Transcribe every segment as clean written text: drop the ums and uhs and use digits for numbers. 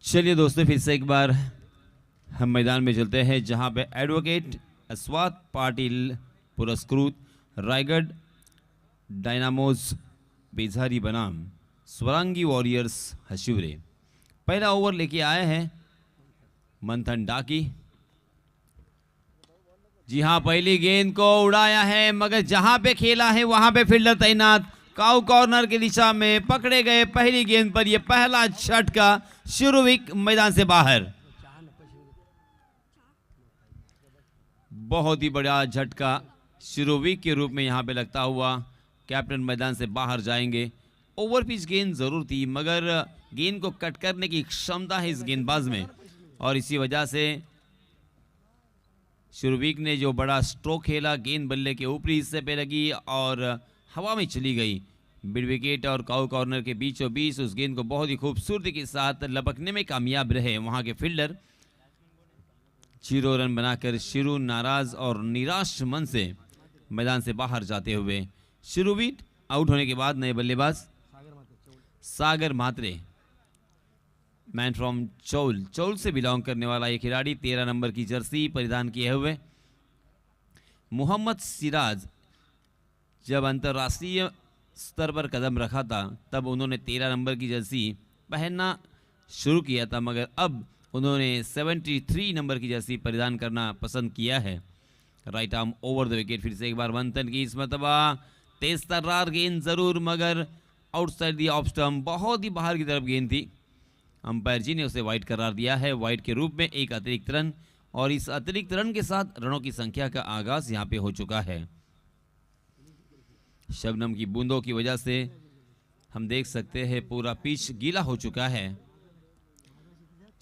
चलिए दोस्तों, फिर से एक बार हम मैदान में चलते हैं जहां पे एडवोकेट अस्वात पाटिल पुरस्कृत रायगढ़ डायनामोज बेझारी बनाम स्वरांगी वॉरियर्स हशिवरे पहला ओवर लेके आए हैं मंथन डाकी। जी हां, पहली गेंद को उड़ाया है मगर जहां पे खेला है वहां पे फील्डर तैनात। काउ कॉर्नर की दिशा में पकड़े गए पहली गेंद पर यह पहला झटका, शुरुविक मैदान से बाहर। बहुत ही बड़ा झटका शुरुविक के रूप में यहां पे लगता हुआ कैप्टन मैदान से बाहर जाएंगे। ओवर पिच गेंद जरूर थी मगर गेंद को कट करने की क्षमता है इस गेंदबाज में और इसी वजह से शुरुविक ने जो बड़ा स्ट्रोक खेला, गेंद बल्ले के ऊपरी हिस्से पे लगी और हवा में चली गई। मिड विकेट और काउ कॉर्नर के बीचों बीच उस गेंद को बहुत ही खूबसूरती के साथ लपकने में कामयाब रहे वहां के फील्डर। 0 रन बनाकर शिरू नाराज और निराश मन से मैदान से बाहर जाते हुए। शुरुविक आउट होने के बाद नए बल्लेबाज सागर मात्रे, मैन फ्रॉम चौल से बिलोंग करने वाला ये खिलाड़ी 13 नंबर की जर्सी परिधान किए हुए। मोहम्मद सिराज जब अंतर्राष्ट्रीय स्तर पर कदम रखा था तब उन्होंने 13 नंबर की जर्सी पहनना शुरू किया था मगर अब उन्होंने 73 नंबर की जर्सी परिधान करना पसंद किया है। Right arm over the wicket. फिर से एक बार मंथन की इस मरतबा तेज तर्रार गेंद जरूर मगर आउटसाइड दी ऑफ स्टंप, बहुत ही बाहर की तरफ गेंद थी। अंपायर जी ने उसे वाइड करार दिया है। वाइड के रूप में एक अतिरिक्त रन और इस अतिरिक्त रन के साथ रनों की संख्या का आगाज यहां पे हो चुका है। शबनम की बूंदों की वजह से हम देख सकते हैं पूरा पिच गीला हो चुका है।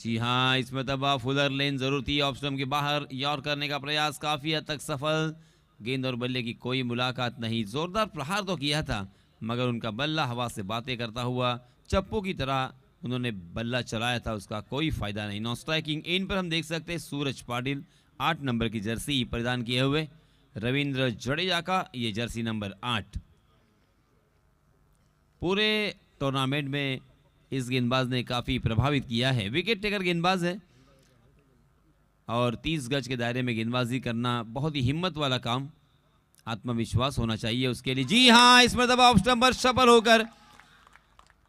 जी हां, इस मरतबा फुलर लेन जरूर थी ऑफ स्टंप के बाहर। यॉर करने का प्रयास काफी हद तक सफल, गेंद और बल्ले की कोई मुलाकात नहीं। जोरदार प्रहार तो किया था मगर उनका बल्ला हवा से बातें करता हुआ चप्पू की तरह उन्होंने बल्ला चलाया था, उसका कोई फायदा नहीं। नॉन स्ट्राइकिंग इन पर हम देख सकते हैं सूरज पाटिल 8 नंबर की जर्सी परिधान किए हुए। रविंद्र जडेजा का ये जर्सी नंबर 8। पूरे टूर्नामेंट में इस गेंदबाज ने काफी प्रभावित किया है। विकेट टेकर गेंदबाज है और 30 गज के दायरे में गेंदबाजी करना बहुत ही हिम्मत वाला काम, आत्मविश्वास होना चाहिए उसके लिए। जी हां, इस मरतबा ऑफ स्टंप पर सफल होकर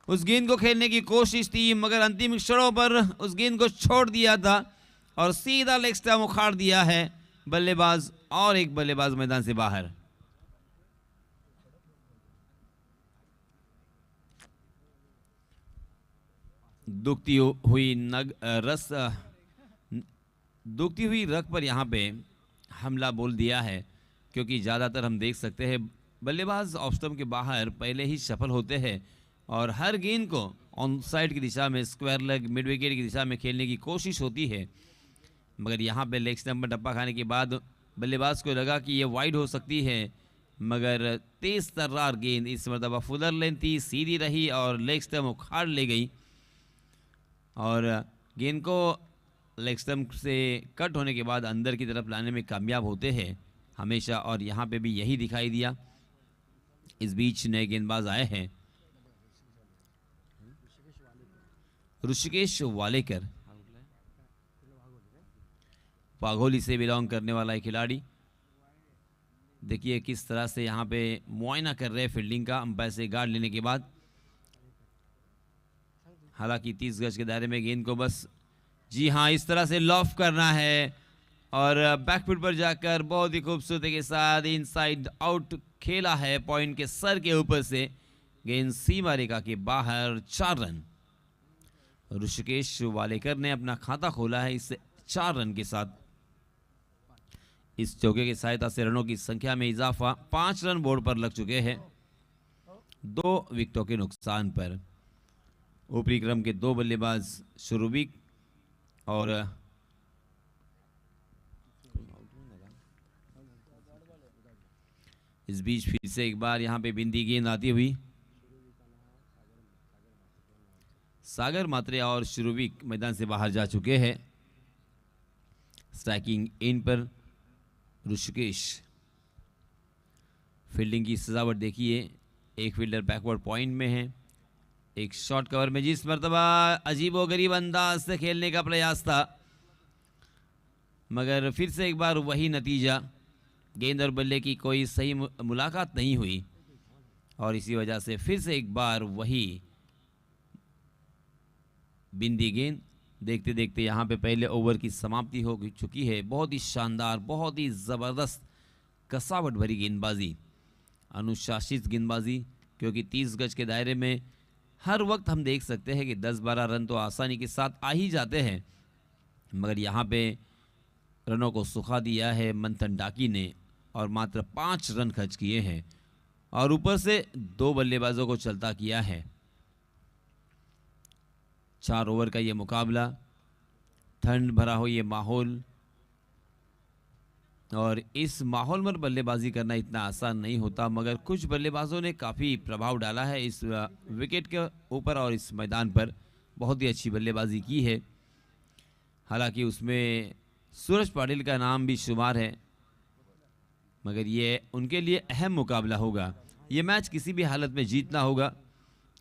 उस गेंद को खेलने की कोशिश थी मगर अंतिम क्षणों पर उस गेंद को छोड़ दिया था और सीधा लेग स्टंप उखाड़ दिया है बल्लेबाज और एक बल्लेबाज मैदान से बाहर। दुखती हुई रग पर यहां पे हमला बोल दिया है क्योंकि ज्यादातर हम देख सकते हैं बल्लेबाज ऑफ स्टंप के बाहर पहले ही सफल होते हैं और हर गेंद को ऑन साइड की दिशा में, स्क्वायर लेग, मिड विकेट की दिशा में खेलने की कोशिश होती है मगर यहाँ पे लेग स्टंप पर टप्पा खाने के बाद बल्लेबाज को लगा कि ये वाइड हो सकती है मगर तेज तर्रार गेंद इस मरतबा फुलर लेन थी, सीधी रही और लेग स्टंप उखाड़ ले गई और गेंद को लेग स्टंप से कट होने के बाद अंदर की तरफ लाने में कामयाब होते हैं हमेशा और यहाँ पे भी यही दिखाई दिया। इस बीच नए गेंदबाज आए हैं ऋषिकेश वालेकर, वाघोली से बिलोंग करने वाला एक खिलाड़ी। देखिए किस तरह से यहाँ पे मुआयना कर रहे हैं फील्डिंग का अंपायर से गार्ड लेने के बाद। हालांकि 30 गज के दायरे में गेंद को बस जी हाँ इस तरह से लॉफ करना है और बैकफुट पर जाकर बहुत ही खूबसूरती के साथ इनसाइड आउट खेला है पॉइंट के सर के ऊपर से। गेंद सीमा रेखा के बाहर, 4 रन। ऋषिकेश वालेकर ने अपना खाता खोला है इस 4 रन के साथ। इस चौके की सहायता से रनों की संख्या में इजाफा, 5 रन बोर्ड पर लग चुके हैं 2 विकेटों के नुकसान पर। ऊपरी क्रम के 2 बल्लेबाज शुरुविक और इस बीच फिर से एक बार यहां पे बिंदी गेंद आती हुई सागर मात्रे और शुरुविक मैदान से बाहर जा चुके हैं। Striking in per Rishikesh. Fielding की सजावट देखिए, एक फील्डर बैकवर्ड पॉइंट में है एक शॉर्ट कवर में जिस मर्तबा अजीबोगरीब अंदाज से खेलने का प्रयास था, मगर फिर से एक बार वही नतीजा, गेंद और बल्ले की कोई सही मुलाकात नहीं हुई और इसी वजह से फिर से एक बार वही बिंदी गेंद। देखते देखते यहाँ पे पहले ओवर की समाप्ति हो चुकी है। बहुत ही शानदार, बहुत ही ज़बरदस्त कसावट भरी गेंदबाजी, अनुशासित गेंदबाजी, क्योंकि 30 गज के दायरे में हर वक्त हम देख सकते हैं कि 10-12 रन तो आसानी के साथ आ ही जाते हैं, मगर यहाँ पे रनों को सुखा दिया है मंथन डाकी ने और मात्र 5 रन खर्च किए हैं और ऊपर से 2 बल्लेबाजों को चलता किया है। 4 ओवर का ये मुकाबला, ठंड भरा हो ये माहौल और इस माहौल में बल्लेबाजी करना इतना आसान नहीं होता, मगर कुछ बल्लेबाजों ने काफ़ी प्रभाव डाला है इस विकेट के ऊपर और इस मैदान पर। बहुत ही अच्छी बल्लेबाजी की है, हालांकि उसमें सूरज पाटिल का नाम भी शुमार है, मगर ये उनके लिए अहम मुकाबला होगा। ये मैच किसी भी हालत में जीतना होगा,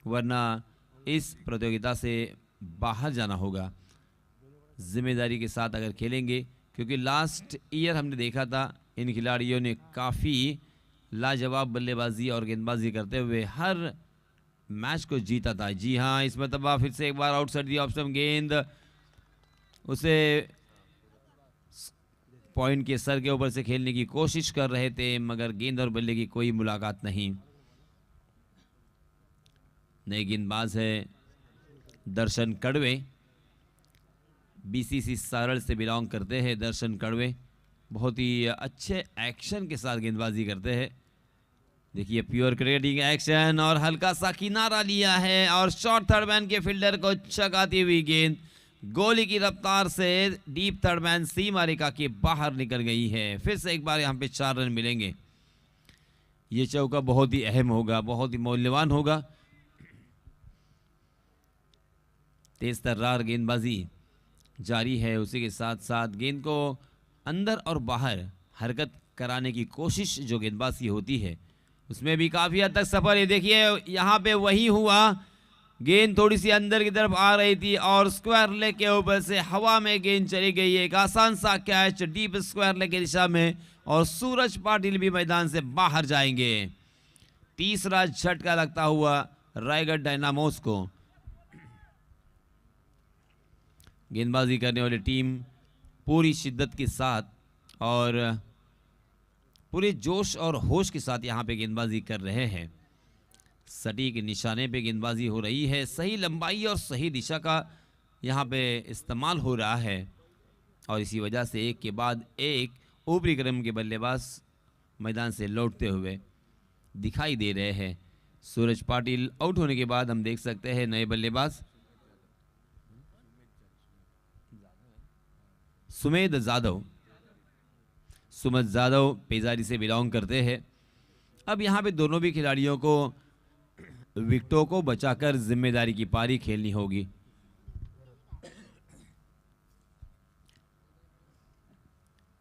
वरना इस प्रतियोगिता से बाहर जाना होगा। जिम्मेदारी के साथ अगर खेलेंगे, क्योंकि लास्ट ईयर हमने देखा था इन खिलाड़ियों ने काफ़ी लाजवाब बल्लेबाजी और गेंदबाजी करते हुए हर मैच को जीता था। जी हाँ, इस मरतबा फिर से एक बार आउटसाइड दी ऑप्शन गेंद, उसे पॉइंट के सर के ऊपर से खेलने की कोशिश कर रहे थे, मगर गेंद और बल्ले की कोई मुलाकात नहीं। नए गेंदबाज है दर्शन कड़वे, बीसीसी सारल से बिलोंग करते हैं दर्शन कड़वे। बहुत ही अच्छे एक्शन के साथ गेंदबाजी करते हैं। देखिए प्योर क्रिकेटिंग एक्शन और हल्का सा किनारा लिया है और शॉर्ट थर्ड मैन के फील्डर को चगाती हुई गेंद गोली की रफ्तार से डीप थर्ड मैन सीमा रेखा के बाहर निकल गई है। फिर से एक बार यहाँ पे 4 रन मिलेंगे। ये चौका बहुत ही अहम होगा, बहुत ही मूल्यवान होगा। तेज तर्रार गेंदबाजी जारी है, उसी के साथ साथ गेंद को अंदर और बाहर हरकत कराने की कोशिश जो गेंदबाज की होती है उसमें भी काफ़ी हद तक सफल है। देखिए यहाँ पे वही हुआ, गेंद थोड़ी सी अंदर की तरफ आ रही थी और स्क्वायर लेग के ऊपर से हवा में गेंद चली गई। एक आसान सा कैच डीप स्क्वायर लेग की दिशा में और सूरज पाटिल भी मैदान से बाहर जाएंगे। तीसरा झटका लगता हुआ रायगढ़ डायनामोस को। गेंदबाजी करने वाली टीम पूरी शिद्दत के साथ और पूरे जोश और होश के साथ यहाँ पे गेंदबाजी कर रहे हैं। सटीक निशाने पे गेंदबाजी हो रही है, सही लंबाई और सही दिशा का यहाँ पे इस्तेमाल हो रहा है और इसी वजह से एक के बाद एक ऊपरी क्रम के बल्लेबाज मैदान से लौटते हुए दिखाई दे रहे हैं। सूरज पाटिल आउट होने के बाद हम देख सकते हैं नए बल्लेबाज सुमेध जाधव पेजारी से बिलोंग करते हैं। अब यहाँ पे दोनों भी खिलाड़ियों को विकेटों को बचाकर जिम्मेदारी की पारी खेलनी होगी।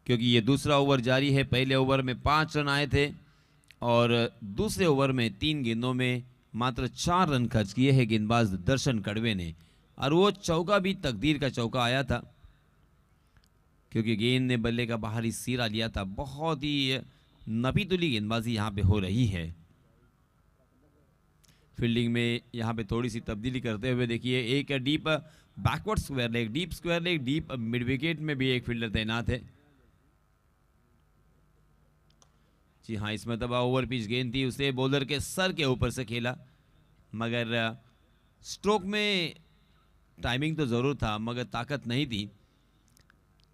क्योंकि ये दूसरा ओवर जारी है। पहले ओवर में 5 रन आए थे और दूसरे ओवर में 3 गेंदों में मात्र 4 रन खर्च किए हैं गेंदबाज दर्शन कड़वे ने, और वो चौका भी तकदीर का चौका आया था क्योंकि गेंद ने बल्ले का बाहरी सिरा लिया था। बहुत ही नपीतुली गेंदबाजी यहाँ पे हो रही है। फील्डिंग में यहाँ पे थोड़ी सी तब्दीली करते हुए देखिए एक deep backward square leg, deep mid wicket में भी एक फील्डर तैनात है। जी हाँ, इसमें तब ओवर पिच गेंद थी, उसे बॉलर के सर के ऊपर से खेला, मगर स्ट्रोक में टाइमिंग तो ज़रूर था मगर ताकत नहीं थी।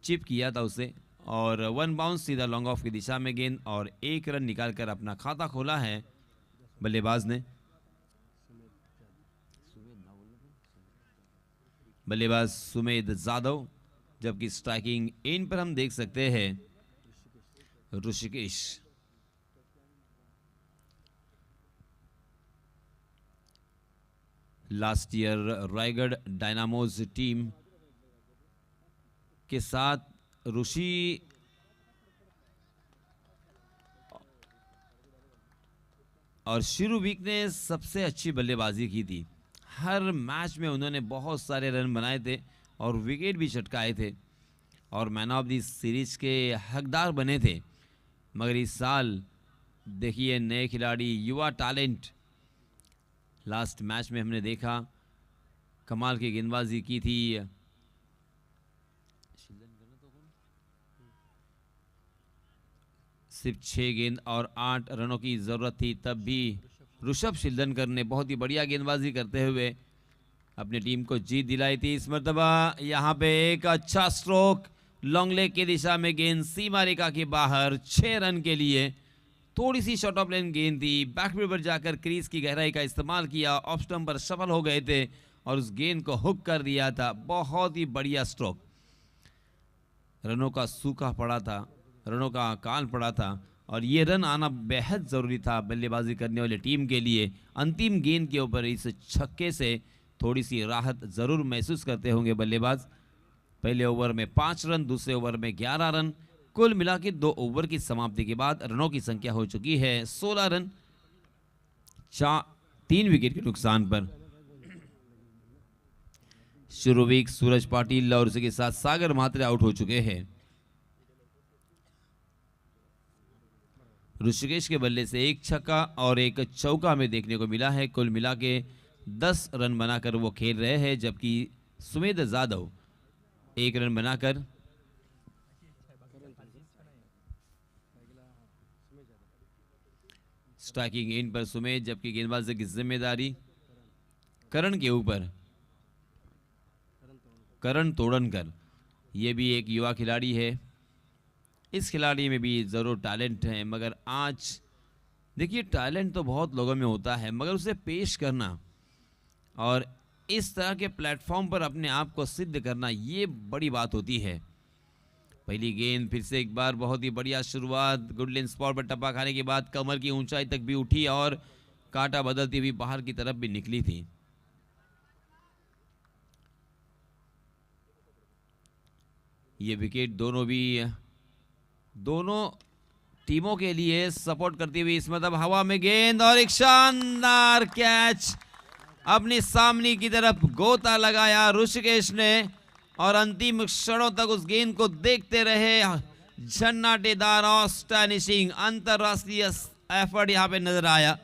चिप किया था उसे और 1 बाउंस सीधा लॉन्ग ऑफ की दिशा में गेंद और 1 रन निकालकर अपना खाता खोला है बल्लेबाज ने। बल्लेबाज सुमेध जाधव, जबकि स्ट्राइकिंग इन पर हम देख सकते हैं Rishikesh. Last year Raigad Dynamos team के साथ ऋषि और शिरुविक ने सबसे अच्छी बल्लेबाजी की थी। हर मैच में उन्होंने बहुत सारे रन बनाए थे और विकेट भी चटकाए थे और मैन ऑफ द सीरीज के हकदार बने थे। मगर इस साल देखिए नए खिलाड़ी, युवा टैलेंट, लास्ट मैच में हमने देखा कमाल की गेंदबाजी की थी। सिर्फ 6 गेंद और 8 रनों की जरूरत थी, तब भी ऋषभ शिलदनकर ने बहुत ही बढ़िया गेंदबाजी करते हुए अपनी टीम को जीत दिलाई थी। इस मर्तबा यहाँ पे एक अच्छा स्ट्रोक लॉन्ग लेग की दिशा में, गेंद सीमा रेखा के बाहर 6 रन के लिए। थोड़ी सी शॉर्ट ऑफ लेन गेंद थी, बैकफील्ड पर जाकर क्रीज की गहराई का इस्तेमाल किया, ऑफ स्टंप पर सफल हो गए थे और उस गेंद को हुक कर दिया था। बहुत ही बढ़िया स्ट्रोक। रनों का सूखा पड़ा था, रनों का अकाल पड़ा था और ये रन आना बेहद ज़रूरी था बल्लेबाजी करने वाली टीम के लिए। अंतिम गेंद के ऊपर इस छक्के से थोड़ी सी राहत ज़रूर महसूस करते होंगे बल्लेबाज। पहले ओवर में 5 रन, दूसरे ओवर में 11 रन, कुल मिला के 2 ओवर की समाप्ति के बाद रनों की संख्या हो चुकी है 16 रन, 3 विकेट के नुकसान पर। शुरुवीक, सूरज पाटिल और उसके साथ सागर म्हात्रे आउट हो चुके हैं। ऋषिकेश के बल्ले से एक छक्का और एक चौका में देखने को मिला है। कुल मिला के 10 रन बनाकर वो खेल रहे हैं, जबकि सुमेध जाधव 1 रन बनाकर स्ट्राइकिंग एंड पर सुमेध, जबकि गेंदबाजी की जिम्मेदारी करण के ऊपर, करण तोड़नकर। ये भी एक युवा खिलाड़ी है, इस खिलाड़ी में भी ज़रूर टैलेंट है, मगर आज देखिए टैलेंट तो बहुत लोगों में होता है, मगर उसे पेश करना और इस तरह के प्लेटफॉर्म पर अपने आप को सिद्ध करना, ये बड़ी बात होती है। पहली गेंद फिर से एक बार बहुत ही बढ़िया शुरुआत, गुड लेंथ स्पॉट पर टप्पा खाने के बाद कमर की ऊंचाई तक भी उठी और कांटा बदलती हुई बाहर की तरफ भी निकली थी। ये विकेट दोनों टीमों के लिए सपोर्ट करती हुई इस मतलब हवा में गेंद और एक शानदार कैच, अपने सामने की तरफ गोता लगाया ऋषिकेश ने और अंतिम क्षणों तक उस गेंद को देखते रहे। झन्नाटेदार ऑस्टैनिशिंग अंतरराष्ट्रीय एफर्ट यहां पे नजर आया।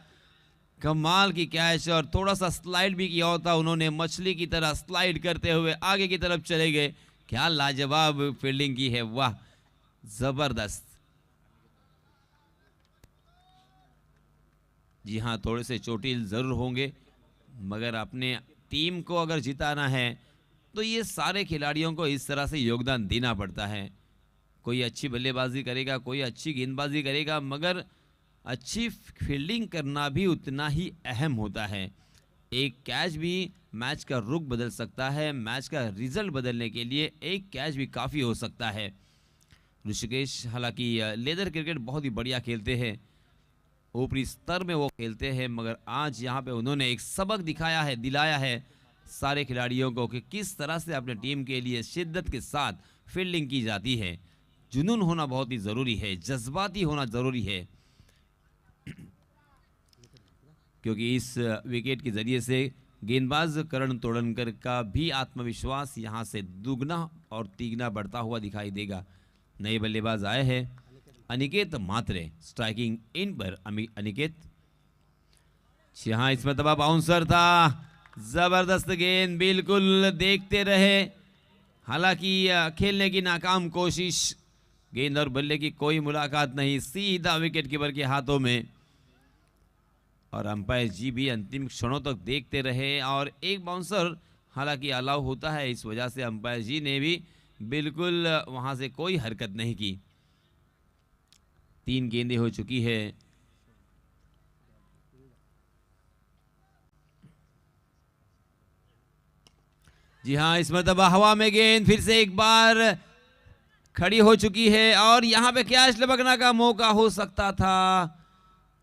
कमाल की कैच और थोड़ा सा स्लाइड भी किया होता, उन्होंने मछली की तरह स्लाइड करते हुए आगे की तरफ चले गए। क्या लाजवाब फील्डिंग की है, वाह जबरदस्त। जी हाँ, थोड़े से चोटिल जरूर होंगे, मगर अपने टीम को अगर जिताना है तो ये सारे खिलाड़ियों को इस तरह से योगदान देना पड़ता है। कोई अच्छी बल्लेबाजी करेगा, कोई अच्छी गेंदबाजी करेगा, मगर अच्छी फील्डिंग करना भी उतना ही अहम होता है। एक कैच भी मैच का रुख बदल सकता है, मैच का रिजल्ट बदलने के लिए एक कैच भी काफ़ी हो सकता है। ऋषिकेश हालांकि लेदर क्रिकेट बहुत ही बढ़िया खेलते हैं, ऊपरी स्तर में वो खेलते हैं, मगर आज यहाँ पे उन्होंने एक सबक दिलाया है सारे खिलाड़ियों को कि किस तरह से अपने टीम के लिए शिद्दत के साथ फील्डिंग की जाती है। जुनून होना बहुत ही ज़रूरी है, जज्बाती होना ज़रूरी है, क्योंकि इस विकेट के ज़रिए से गेंदबाज करण तोड़नकर का भी आत्मविश्वास यहाँ से दुगना और तिगना बढ़ता हुआ दिखाई देगा। नए बल्लेबाज आए हैं अनिकेत म्हात्रे, स्ट्राइकिंग इन पर अनिकेत। यहाँ इस मरतबा बाउंसर था, जबरदस्त गेंद, बिल्कुल देखते रहे। हालांकि खेलने की नाकाम कोशिश, गेंद और बल्ले की कोई मुलाकात नहीं, सीधा विकेट कीपर के हाथों में और अंपायर जी भी अंतिम क्षणों तक देखते रहे और एक बाउंसर हालांकि अलाउ होता है, इस वजह से अंपायर जी ने भी बिल्कुल वहां से कोई हरकत नहीं की। 3 गेंदें हो चुकी है। जी हाँ, इस मरतबा हवा में गेंद फिर से एक बार खड़ी हो चुकी है और यहाँ पे कैच लपकने का मौका हो सकता था,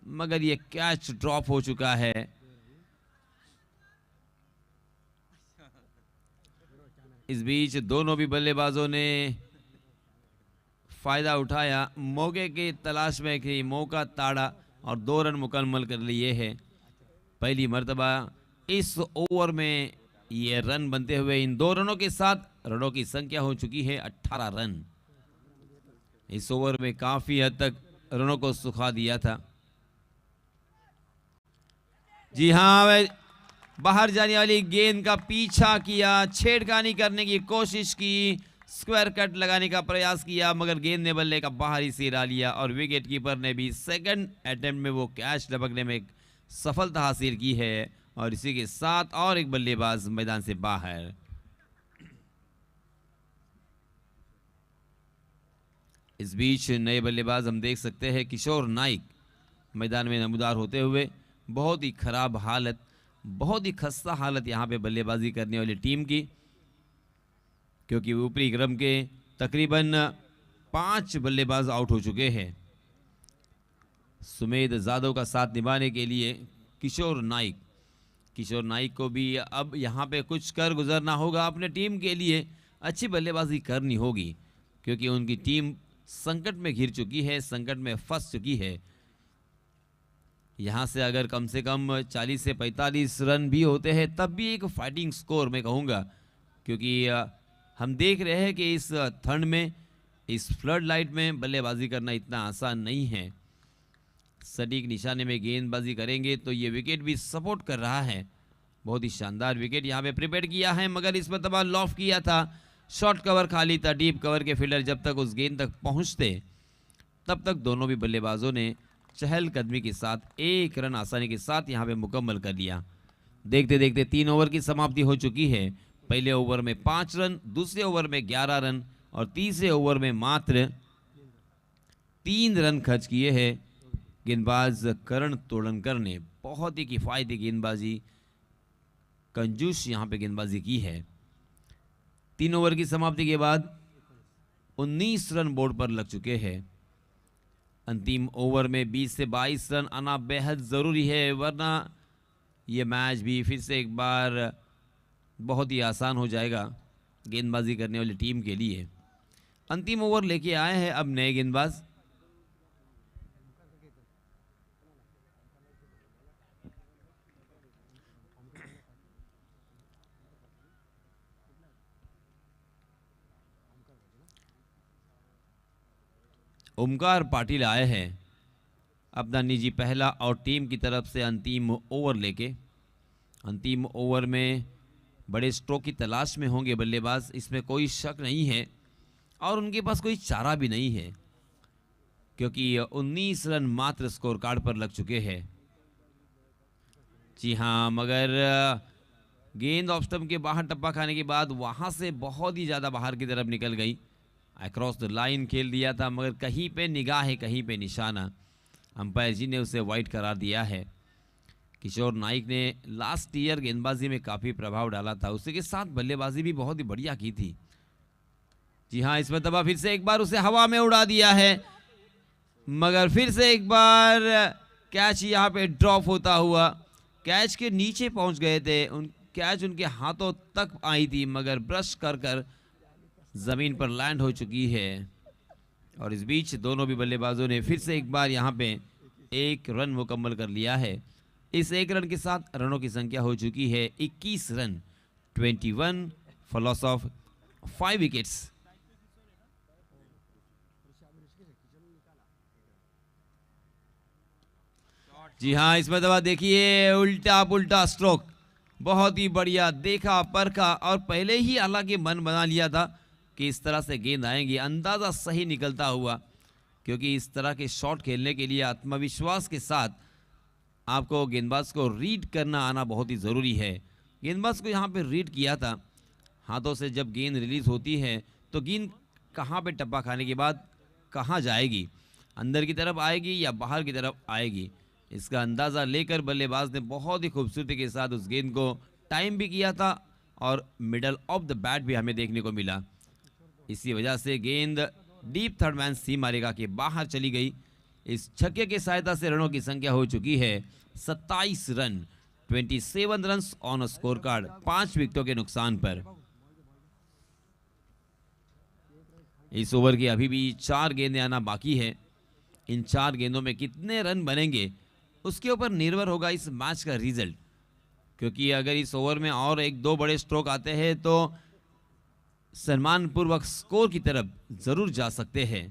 मगर ये कैच ड्रॉप हो चुका है। इस बीच दोनों भी बल्लेबाजों ने फायदा उठाया, मौके की तलाश में कि मौका ताड़ा और 2 रन मुकम्मल कर लिए हैं। पहली मर्तबा इस ओवर में ये रन बनते हुए इन 2 रनों के साथ रनों की संख्या हो चुकी है 18 रन। इस ओवर में काफी हद तक रनों को सुखा दिया था। जी हाँ, बाहर जाने वाली गेंद का पीछा किया, छेड़खानी करने की कोशिश की, स्क्वायर कट लगाने का प्रयास किया, मगर गेंद ने बल्ले का बाहरी सिरा लिया और विकेट कीपर ने भी सेकंड अटेम्प्ट में वो कैच लपकने में सफलता हासिल की है और इसी के साथ और एक बल्लेबाज मैदान से बाहर। इस बीच नए बल्लेबाज हम देख सकते हैं किशोर नाइक मैदान में नमूदार होते हुए। बहुत ही खराब हालत, बहुत ही खस्ता हालत यहाँ पे बल्लेबाजी करने वाली टीम की, क्योंकि ऊपरी क्रम के तकरीबन 5 बल्लेबाज आउट हो चुके हैं। सुमेध जाधव का साथ निभाने के लिए किशोर नाइक को भी अब यहाँ पे कुछ कर गुजरना होगा। अपने टीम के लिए अच्छी बल्लेबाजी करनी होगी, क्योंकि उनकी टीम संकट में घिर चुकी है, संकट में फंस चुकी है। यहाँ से अगर कम से कम 40 से 45 रन भी होते हैं तब भी एक फाइटिंग स्कोर मैं कहूँगा, क्योंकि हम देख रहे हैं कि इस ठंड में, इस फ्लड लाइट में बल्लेबाजी करना इतना आसान नहीं है। सटीक निशाने में गेंदबाजी करेंगे तो ये विकेट भी सपोर्ट कर रहा है। बहुत ही शानदार विकेट यहाँ पे प्रिपेयर किया है, मगर इस पर तबाह लॉफ किया था। शॉर्ट कवर खाली था, डीप कवर के फील्डर जब तक उस गेंद तक पहुँचते तब तक दोनों भी बल्लेबाजों ने चहलकदमी के साथ 1 रन आसानी के साथ यहाँ पे मुकम्मल कर लिया। देखते देखते 3 ओवर की समाप्ति हो चुकी है। पहले ओवर में 5 रन, दूसरे ओवर में 11 रन और तीसरे ओवर में मात्र 3 रन खर्च किए हैं गेंदबाज करण तोड़नकर ने। बहुत ही किफायती गेंदबाजी, कंजूस यहाँ पे गेंदबाजी की है। 3 ओवर की समाप्ति के बाद 19 रन बोर्ड पर लग चुके हैं। अंतिम ओवर में 20 से 22 रन आना बेहद ज़रूरी है, वरना ये मैच भी फिर से एक बार बहुत ही आसान हो जाएगा गेंदबाजी करने वाली टीम के लिए। अंतिम ओवर लेके आए हैं अब नए गेंदबाज। ओमकार पाटिल आए हैं अपना निजी पहला और टीम की तरफ से अंतिम ओवर लेके। अंतिम ओवर में बड़े स्ट्रोक की तलाश में होंगे बल्लेबाज, इसमें कोई शक नहीं है, और उनके पास कोई चारा भी नहीं है, क्योंकि 19 रन मात्र स्कोर कार्ड पर लग चुके हैं। जी हाँ, मगर गेंद ऑफ स्टंप के बाहर टप्पा खाने के बाद वहां से बहुत ही ज़्यादा बाहर की तरफ निकल गई। अक्रॉस द लाइन खेल दिया था, मगर कहीं पे निगाह है, कहीं पे निशाना। अंपायर जी ने उसे वाइड करार दिया है। किशोर नाइक ने लास्ट ईयर गेंदबाजी में काफ़ी प्रभाव डाला था, उसी के साथ बल्लेबाजी भी बहुत ही बढ़िया की थी। जी हाँ, इस मरतबा फिर से एक बार उसे हवा में उड़ा दिया है, मगर फिर से एक बार कैच यहाँ पे ड्रॉप होता हुआ कैच के नीचे पहुंच गए थे। कैच उनके हाथों तक आई थी, मगर ब्रश कर कर ज़मीन पर लैंड हो चुकी है। और इस बीच दोनों भी बल्लेबाजों ने फिर से एक बार यहाँ पे 1 रन मुकम्मल कर लिया है। इस 1 रन के साथ रनों की संख्या हो चुकी है 21 run, 21 for loss of 5 wickets. जी हाँ, इसमें दबा देखिए उल्टा पुल्टा स्ट्रोक, बहुत ही बढ़िया देखा परखा और पहले ही हालांकि मन बना लिया था कि इस तरह से गेंद आएंगी, अंदाज़ा सही निकलता हुआ, क्योंकि इस तरह के शॉट खेलने के लिए आत्मविश्वास के साथ आपको गेंदबाज को रीड करना आना बहुत ही ज़रूरी है। गेंदबाज को यहाँ पे रीड किया था, हाथों से जब गेंद रिलीज़ होती है तो गेंद कहाँ पे टप्पा खाने के बाद कहाँ जाएगी, अंदर की तरफ आएगी या बाहर की तरफ आएगी, इसका अंदाज़ा लेकर बल्लेबाज ने बहुत ही खूबसूरती के साथ उस गेंद को टाइम भी किया था और मिडल ऑफ द बैट भी हमें देखने को मिला। इसी वजह से गेंद डीप थर्ड मैन सीमा रेखा के बाहर चली गई। इस छक्के की सहायता से रनों की संख्या हो चुकी है 27 run, 27 runs on score card, 5 विकेटों के नुकसान पर। इस ओवर की अभी भी 4 गेंदें आना बाकी है। इन 4 गेंदों में कितने रन बनेंगे उसके ऊपर निर्भर होगा इस मैच का रिजल्ट, क्योंकि अगर इस ओवर में और एक दो बड़े स्ट्रोक आते हैं तो सम्मानपूर्वक स्कोर की तरफ जरूर जा सकते हैं।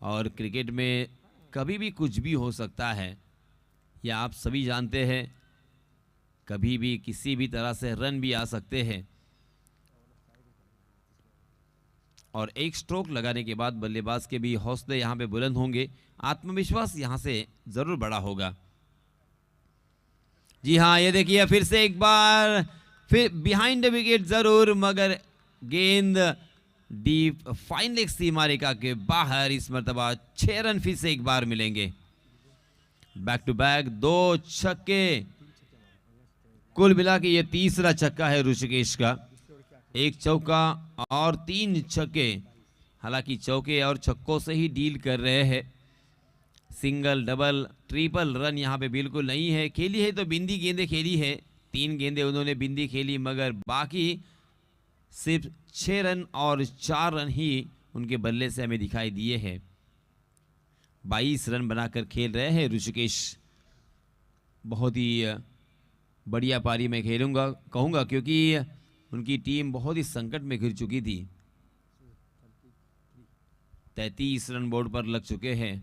और क्रिकेट में कभी भी कुछ भी हो सकता है, यह आप सभी जानते हैं। कभी भी किसी भी तरह से रन भी आ सकते हैं और एक स्ट्रोक लगाने के बाद बल्लेबाज के भी हौसले यहां पे बुलंद होंगे, आत्मविश्वास यहां से जरूर बड़ा होगा। जी हाँ, ये देखिए फिर से एक बार फिर बिहाइंड द विकेट जरूर, मगर गेंद डीप फाइन लेग सीमा रेखा के बाहर। इस मर्तबा 6 रन फिर से एक बार मिलेंगे। बैक टू बैक 2 छक्के, कुल मिला के ये तीसरा छक्का है ऋषिकेश का। 1 चौका और 3 छक्के। हालांकि चौके और छक्कों से ही डील कर रहे हैं, सिंगल डबल ट्रिपल रन यहाँ पे बिल्कुल नहीं है। खेली है तो बिंदी गेंदें खेली है, 3 गेंदें उन्होंने बिंदी खेली, मगर बाकी सिर्फ 6 रन और 4 रन ही उनके बल्ले से हमें दिखाई दिए हैं। 22 रन बनाकर खेल रहे हैं ऋषिकेश। बहुत ही बढ़िया पारी मैं खेलूंगा कहूँगा, क्योंकि उनकी टीम बहुत ही संकट में घिर चुकी थी। 33 रन बोर्ड पर लग चुके हैं।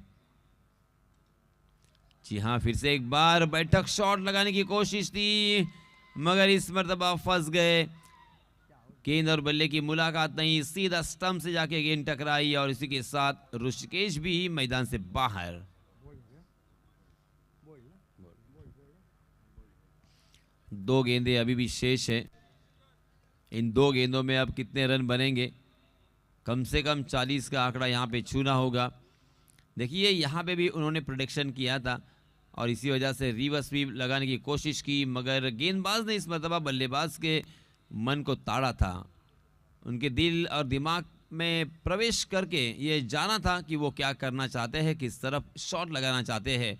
जी हाँ, फिर से एक बार बैठक शॉट लगाने की कोशिश थी, मगर इस मर्तबा फंस गए। गेंद और बल्ले की मुलाकात नहीं, सीधा स्टंप से जाके गेंद टकराई और इसी के साथ ऋषिकेश भी मैदान से बाहर। दो गेंदें अभी भी शेष है। इन 2 गेंदों में अब कितने रन बनेंगे? कम से कम 40 का आंकड़ा यहाँ पे छूना होगा। देखिए यहाँ पे भी उन्होंने प्रोडिक्शन किया था और इसी वजह से रिवर्स भी लगाने की कोशिश की, मगर गेंदबाज ने इस मर्तबा बल्लेबाज के मन को ताड़ा था। उनके दिल और दिमाग में प्रवेश करके ये जाना था कि वो क्या करना चाहते हैं, किस तरफ शॉट लगाना चाहते हैं।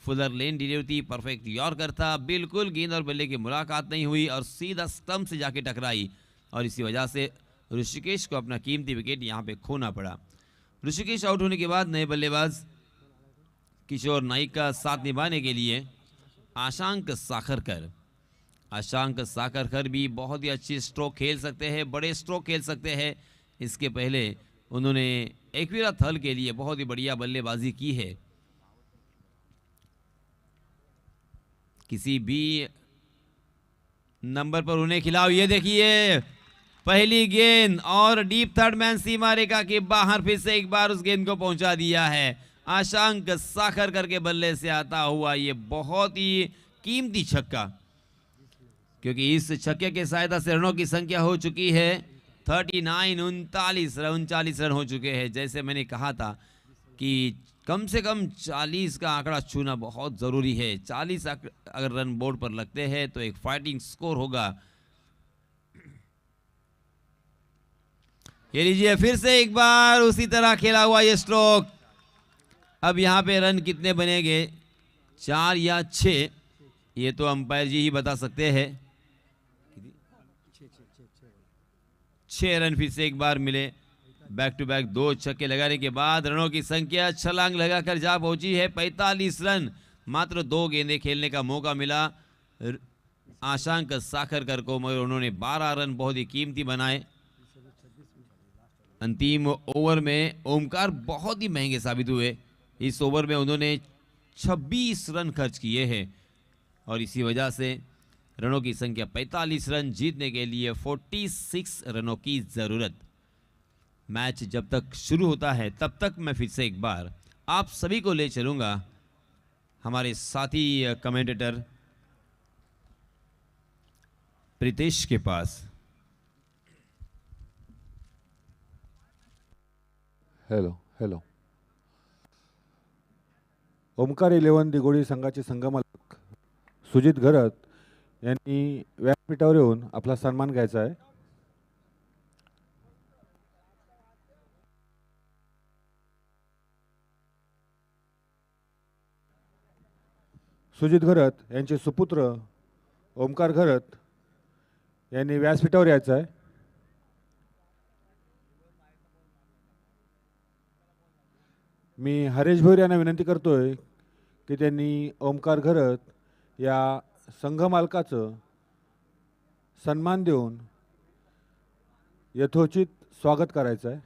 फुलर लेन डिलीवरी परफेक्ट यॉर्कर था, बिल्कुल गेंद और बल्ले की मुलाकात नहीं हुई और सीधा स्टंप से जाके टकराई और इसी वजह से ऋषिकेश को अपना कीमती विकेट यहाँ पे खोना पड़ा। ऋषिकेश आउट होने के बाद नए बल्लेबाज किशोर नाइक का साथ निभाने के लिए आशांक साखरकर भी बहुत ही अच्छी स्ट्रोक खेल सकते हैं, बड़े स्ट्रोक खेल सकते हैं। इसके पहले उन्होंने एकवीरा थल के लिए बहुत ही बढ़िया बल्लेबाजी की है। किसी भी नंबर पर उन्हें खिलाओ। ये देखिए पहली गेंद और डीप थर्ड मैन सीमा रेखा के बाहर फिर से एक बार उस गेंद को पहुंचा दिया है। आशांक साखरकर के बल्ले से आता हुआ ये बहुत ही कीमती छक्का, क्योंकि इस छक्के के सहायता से रनों की संख्या हो चुकी है 39 39 रन हो चुके हैं। जैसे मैंने कहा था कि कम से कम 40 का आंकड़ा छूना बहुत जरूरी है। 40 अगर रन बोर्ड पर लगते हैं तो एक फाइटिंग स्कोर होगा। ये लीजिए फिर से एक बार उसी तरह खेला हुआ ये स्ट्रोक। अब यहाँ पे रन कितने बनेंगे, 4 या 6, ये तो अंपायर जी ही बता सकते हैं। 6 रन फिर से एक बार मिले। बैक टू बैक 2 छक्के लगाने के बाद रनों की संख्या छलांग लगाकर जा पहुंची है 45 रन। मात्र 2 गेंदें खेलने का मौका मिला आशांक साखरकर को, मगर उन्होंने 12 रन बहुत ही कीमती बनाए। अंतिम ओवर में ओमकार बहुत ही महंगे साबित हुए। इस ओवर में उन्होंने 26 रन खर्च किए हैं और इसी वजह से रनों की संख्या 45 रन, जीतने के लिए 46 रनों की जरूरत। मैच जब तक शुरू होता है तब तक मैं फिर से एक बार आप सभी को ले चलूंगा हमारे साथी कमेंटेटर प्रीतेश के पास। हॅलो ओमकार 11 दिगोडी संघाचे संघमालक सुजित घरत यांनी व्यासपीठावर येऊन आपला सन्मान घ्यायचा आहे। सुजित घरत यांचे सुपुत्र ओमकार घरत यांनी व्यासपीठावर यायचं आहे। मी हरेश भोईर यांना विनंती करतोय की त्यांनी ओमकार घरत या संघमालकाचं सन्मान देऊन यथोचित स्वागत करायचं आहे.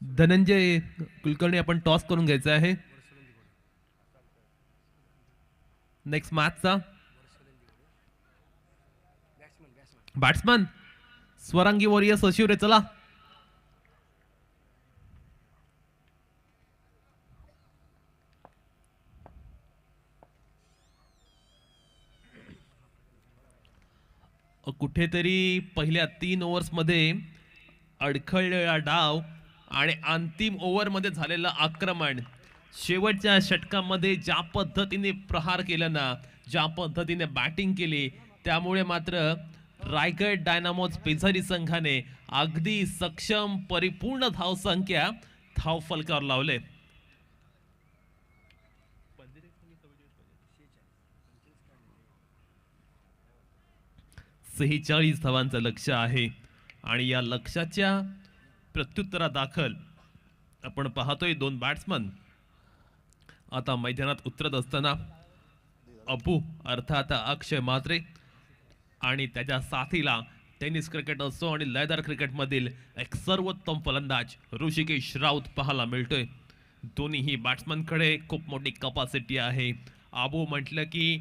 धनंजय कुलकर्णी आपण टॉस करून घ्यायचा आहे. नेक्स्ट मॅचचा बॅट्समन स्वरांगी वॉरियर्स अशिवरे. चला कुठेतरी पहिल्या 3 ओव्हर्समध्ये अडखळलेला डाव आणि अंतिम ओव्हरमध्ये झालेलं आक्रमण, शेवटच्या षटकामध्ये ज्या पद्धतीने प्रहार केला ना, ज्या पद्धतीने बॅटिंग केली, त्यामुळे मात्र रायगड डायनामोज पेझारी संघाने अगदी सक्षम परिपूर्ण धावसंख्या धावफलकावर लावले. सेहेचाळीस धावांचं लक्ष्य आहे आणि या लक्ष्याच्या प्रत्युत्तरादाखल आपण पाहतोय 2 बॅट्समन आता मैदानात उतरत असताना अबू अर्थात अक्षय म्हात्रे आणि त्याच्या साथीला टेनिस क्रिकेट असो आणि लयदार क्रिकेटमधील एक सर्वोत्तम फलंदाज ऋषिकेश राऊत पाहायला मिळतोय. दोन्हीही बॅट्समनकडे खूप मोठी कॅपॅसिटी आहे. अबू म्हटलं की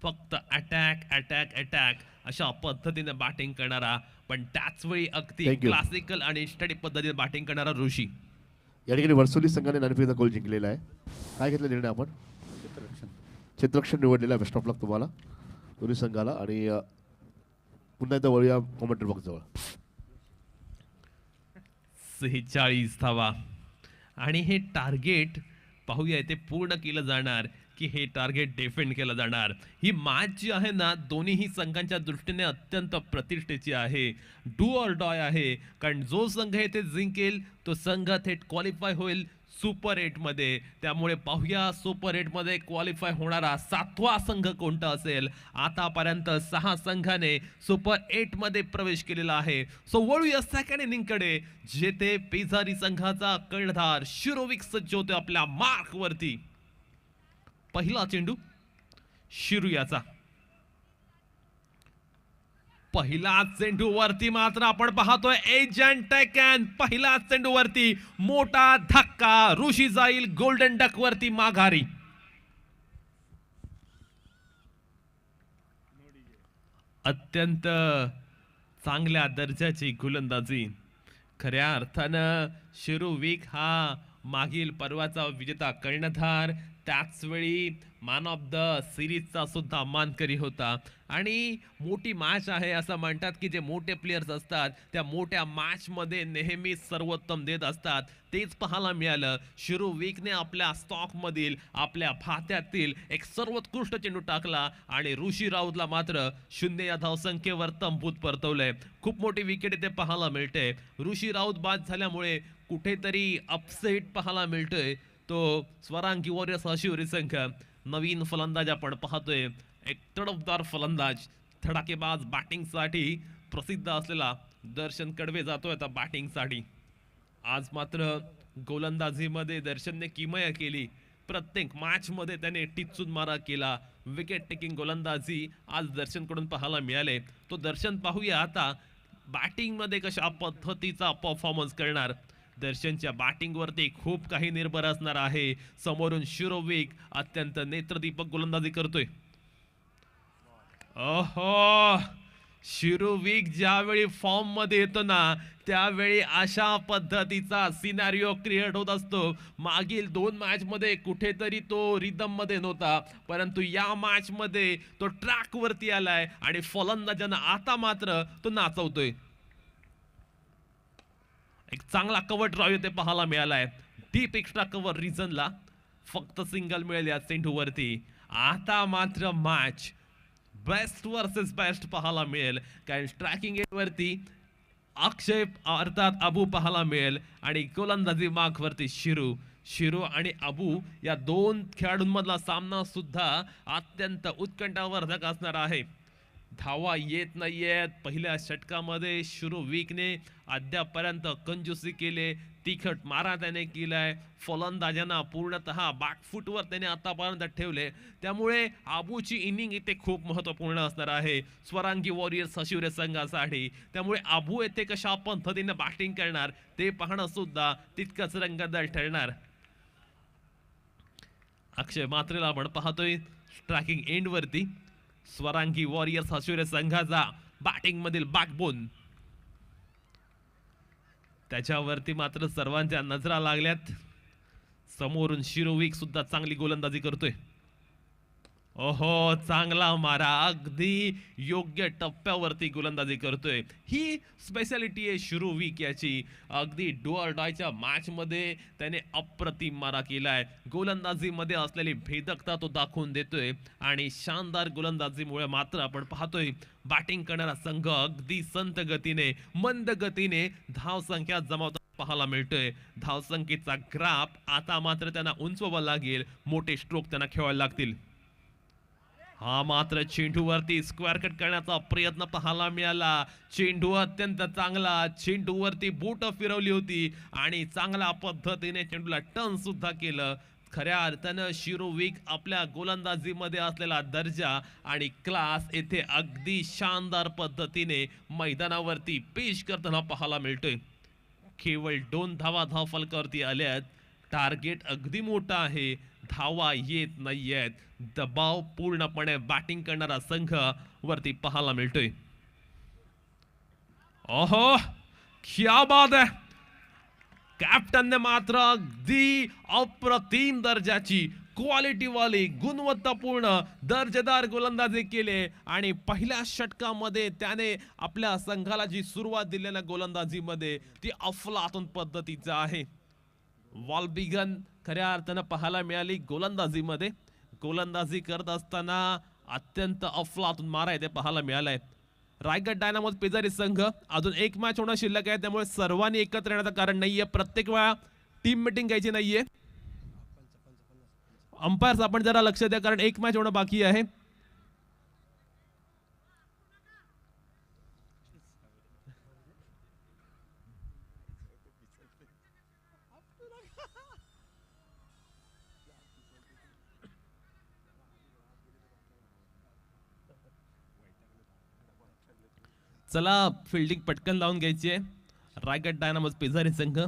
फक्त अटॅक अटॅक अटॅक अशा पद्धतीने बॅटिंग करणारा, पण त्याच वेळी अगदी क्लासिकल आणि स्टडी पद्धतीने बॅटिंग करणारा ऋषी. या ठिकाणी वर्सोली संघाने नाणेफेकीचा गोल जिंकलेला आहे. काय घेतला निर्णय आपण? क्षेत्ररक्षण निवडलेला. बेस्ट ऑफ लक तुम्हाला दोन्ही संघाला. आणि पुन्हा एकदा वळूया कॉमेंट्री बॉक्स जवळ. 46 धावा आणि हे टार्गेट पाहूया ते पूर्ण केलं जाणार की हे टार्गेट डिफेंड केलं जाणार. ही मॅच जी आहे ना, दोन्ही संघांच्या दृष्टीने अत्यंत प्रतिष्ठेची आहे. डू ऑर डाय आहे, कारण जो संघ हे ते जिंकेल तो संघ थेट क्वालिफाय होईल सुपर 8 मध्ये. त्यामुळे पाहूया सुपर 8 मध्ये क्वालिफाय होणारा 7वा संघ कोणता असेल. आतापर्यंत 6 संघाने सुपर 8 मध्ये प्रवेश केलेला आहे. सो वळूया सेकंड इनिंग कडे, जेथे पेझारी संघाचा कर्णधार शिरोविक सज्ज होते आपल्या मार्क वरती. पहिला चेंडू शिरुयाचा. पहिला चेंडू वरती मात्र आपण पाहतोय एजंट टेकन. पहिला चेंडू वरती मोठा धक्का. ऋषी जाईल गोल्डन डक वरती माघारी. अत्यंत चांगल्या दर्जाची गोलंदाजी. खऱ्या अर्थानं शिरुविक हा मागील पर्वाचा विजेता कर्णधार. त्याच वेळी मॅन ऑफ द सिरीजचा सुद्धा मानकरी होता. आणि मोठी मॅच आहे असं म्हणतात की जे मोठे प्लेयर्स असतात त्या मोठ्या मॅच मध्ये नेहमी सर्वोत्तम देत असतात. तेच पाहायला मिळालं. शिरू वीकने आपल्या स्टॉक मधील आपल्या भात्यातील एक सर्वोत्कृष्ट चेंडू टाकला आणि ऋषी राऊतला मात्र 0 या धावसंख्येवर तंबूत परतवलंय. खूप मोठी विकेट इथे पाहायला मिळते. ऋषी राऊत बाद झाल्यामुळे कुठेतरी अपसेट पाहायला मिळतोय. तो स्वरांगी वॉरियर्स हा शिवरी संघ नवीन फलंदाज आपण पाहतोय. एक तडफदार फलंदाज, धडाकेबाज बॅटिंगसाठी प्रसिद्ध असलेला दर्शन कडवे जातोय आता बॅटिंगसाठी. आज मात्र गोलंदाजीमध्ये दर्शनने किमया केली. प्रत्येक मॅच मध्ये त्याने टिचून मारा केला. विकेट टेकिंग गोलंदाजी आज दर्शनकडून पाहायला मिळाले. तो दर्शन पाहूया आता बॅटिंग मध्ये कशा पद्धतीचा परफॉर्मन्स करणार. दर्शनच्या बॅटिंग वरती खूप काही निर्भर असणार आहे. समोरून शिरोविक अत्यंत नेत्रदीपक गोलंदाजी करतोय. ओहो, शिरोविक ज्यावेळी फॉर्म मध्ये येतो ना त्यावेळी अशा पद्धतीचा सिनारिओ क्रिएट होत असतो. मागील 2 मॅच मध्ये कुठेतरी तो रिदम मध्ये नव्हता, परंतु या मॅच मध्ये तो ट्रॅक वरती आलाय आणि फलंदाजांना आता मात्र तो नाचवतोय. एक चांगला कव्हर ड्राईव्ह ते पाहायला मिळालाय. डीप एक्स्ट्रा कव्हर रिजनला फक्त सिंगल मिळेल या चेंडूवरती. आता मात्र मॅच बेस्ट वर्सेस बेस्ट पाहायला मिळेल. कारण स्ट्रायकिंग एंड वरती अक्षय अर्थात अबू पाहायला मिळेल आणि गोलंदाजी मार्क वरती शिरू आणि अबू या 2 खेळाडूंमधला सामना सुद्धा अत्यंत उत्कंठावर्धक असणार आहे. धावा येत नाहीयेत. पहिल्या षटकामध्ये शिरू वीकने अद्यापर्यंत कंजूसी केले. तिखट मारा त्याने केलाय. फलंदाजांना पूर्णतः बॅकफुटवर त्याने आतापर्यंत ठेवले. त्यामुळे आबूची इनिंग इथे खूप महत्त्वपूर्ण असणार आहे स्वरांगी वॉरियर्स शिवरे संघासाठी. त्यामुळे आबू येथे कशा पद्धतीने बॅटिंग करणार ते पाहणं सुद्धा तितकंच रंगतदार ठरणार. अक्षय मात्रेला आपण पाहतोय स्ट्रायकिंग एंड वरती. स्वरांगी वॉरियर्स शिवरे संघाचा बॅटिंग मधील बॅकबोन. त्याच्यावरती मात्र सर्वांच्या नजरा लागल्यात. समोरून शिरोविक सुद्धा चांगली गोलंदाजी करतोय. ओहो, चांगला मारा. अगदी योग्य टप्प्यावरती गोलंदाजी करतोय. ही स्पेशालिटी आहे शिरोविक याची. अगदी डू ऑर डायच्या मॅच मध्ये त्याने अप्रतिम मारा केलाय. गोलंदाजीमध्ये असलेली भेदकता तो दाखवून देतोय आणि शानदार गोलंदाजीमुळे मात्र आपण पाहतोय बॅटिंग करणारा संघ अगदी संत गतीने मंद गतीने धावसंख्या जमावताना पाहायला मिळतोय. धावसंख्येचा ग्राफ आता मात्र त्यांना उंचवावा लागेल. मोठे स्ट्रोक त्यांना खेळायला लागतील. हा मात्र चेंडूवरती स्क्वेअर कट करण्याचा प्रयत्न पाहायला मिळाला. चेंडू अत्यंत चांगला. चेंडूवरती बोट फिरवली होती आणि चांगल्या पद्धतीने चेंडूला टर्न सुद्धा केलं. खऱ्या अर्थानं शिरोविक आपल्या गोलंदाजीमध्ये असलेला दर्जा आणि क्लास येथे अगदी शानदार पद्धतीने मैदानावरती पेश करताना पाहायला मिळतोय. केवळ 2 धावा धावफलकावरती आल्यात. टार्गेट अगदी मोठा आहे. धावा येत नाहीयेत. दबाव पूर्णपणे बॅटिंग करणारा संघ वरती पाहायला मिळतोय. ओहो, क्या बात आहे. कॅप्टनने मात्र अगदी अप्रतिम दर्जाची क्वालिटी वाली गुणवत्तापूर्ण दर्जेदार गोलंदाजी केले आणि पहिल्या षटकामध्ये त्याने आपल्या संघाला जी सुरुवात दिलेल्या गोलंदाजीमध्ये ती अफलातून पद्धतीचं आहे. वॉलबिगन खऱ्या अर्थानं पाहायला मिळाली गोलंदाजीमध्ये. गोलंदाजी करत असताना अत्यंत अफलातून मारा ते पाहायला मिळालाय. रायगड डायनामोज पेजारी संघ अजून 1 मॅच होणं शिल्लक आहे. त्यामुळे सर्वांनी एकत्र येण्याचं कारण नाहीये. प्रत्येक वेळा टीम मीटिंग घ्यायची नाहीये. अंपायर्स आपण जरा लक्ष द्या कारण 1 मॅच होणं बाकी आहे. चला फिल्डिंग पटकन लावून घ्यायची आहे रायगड डायनामोज पेजारी संघ,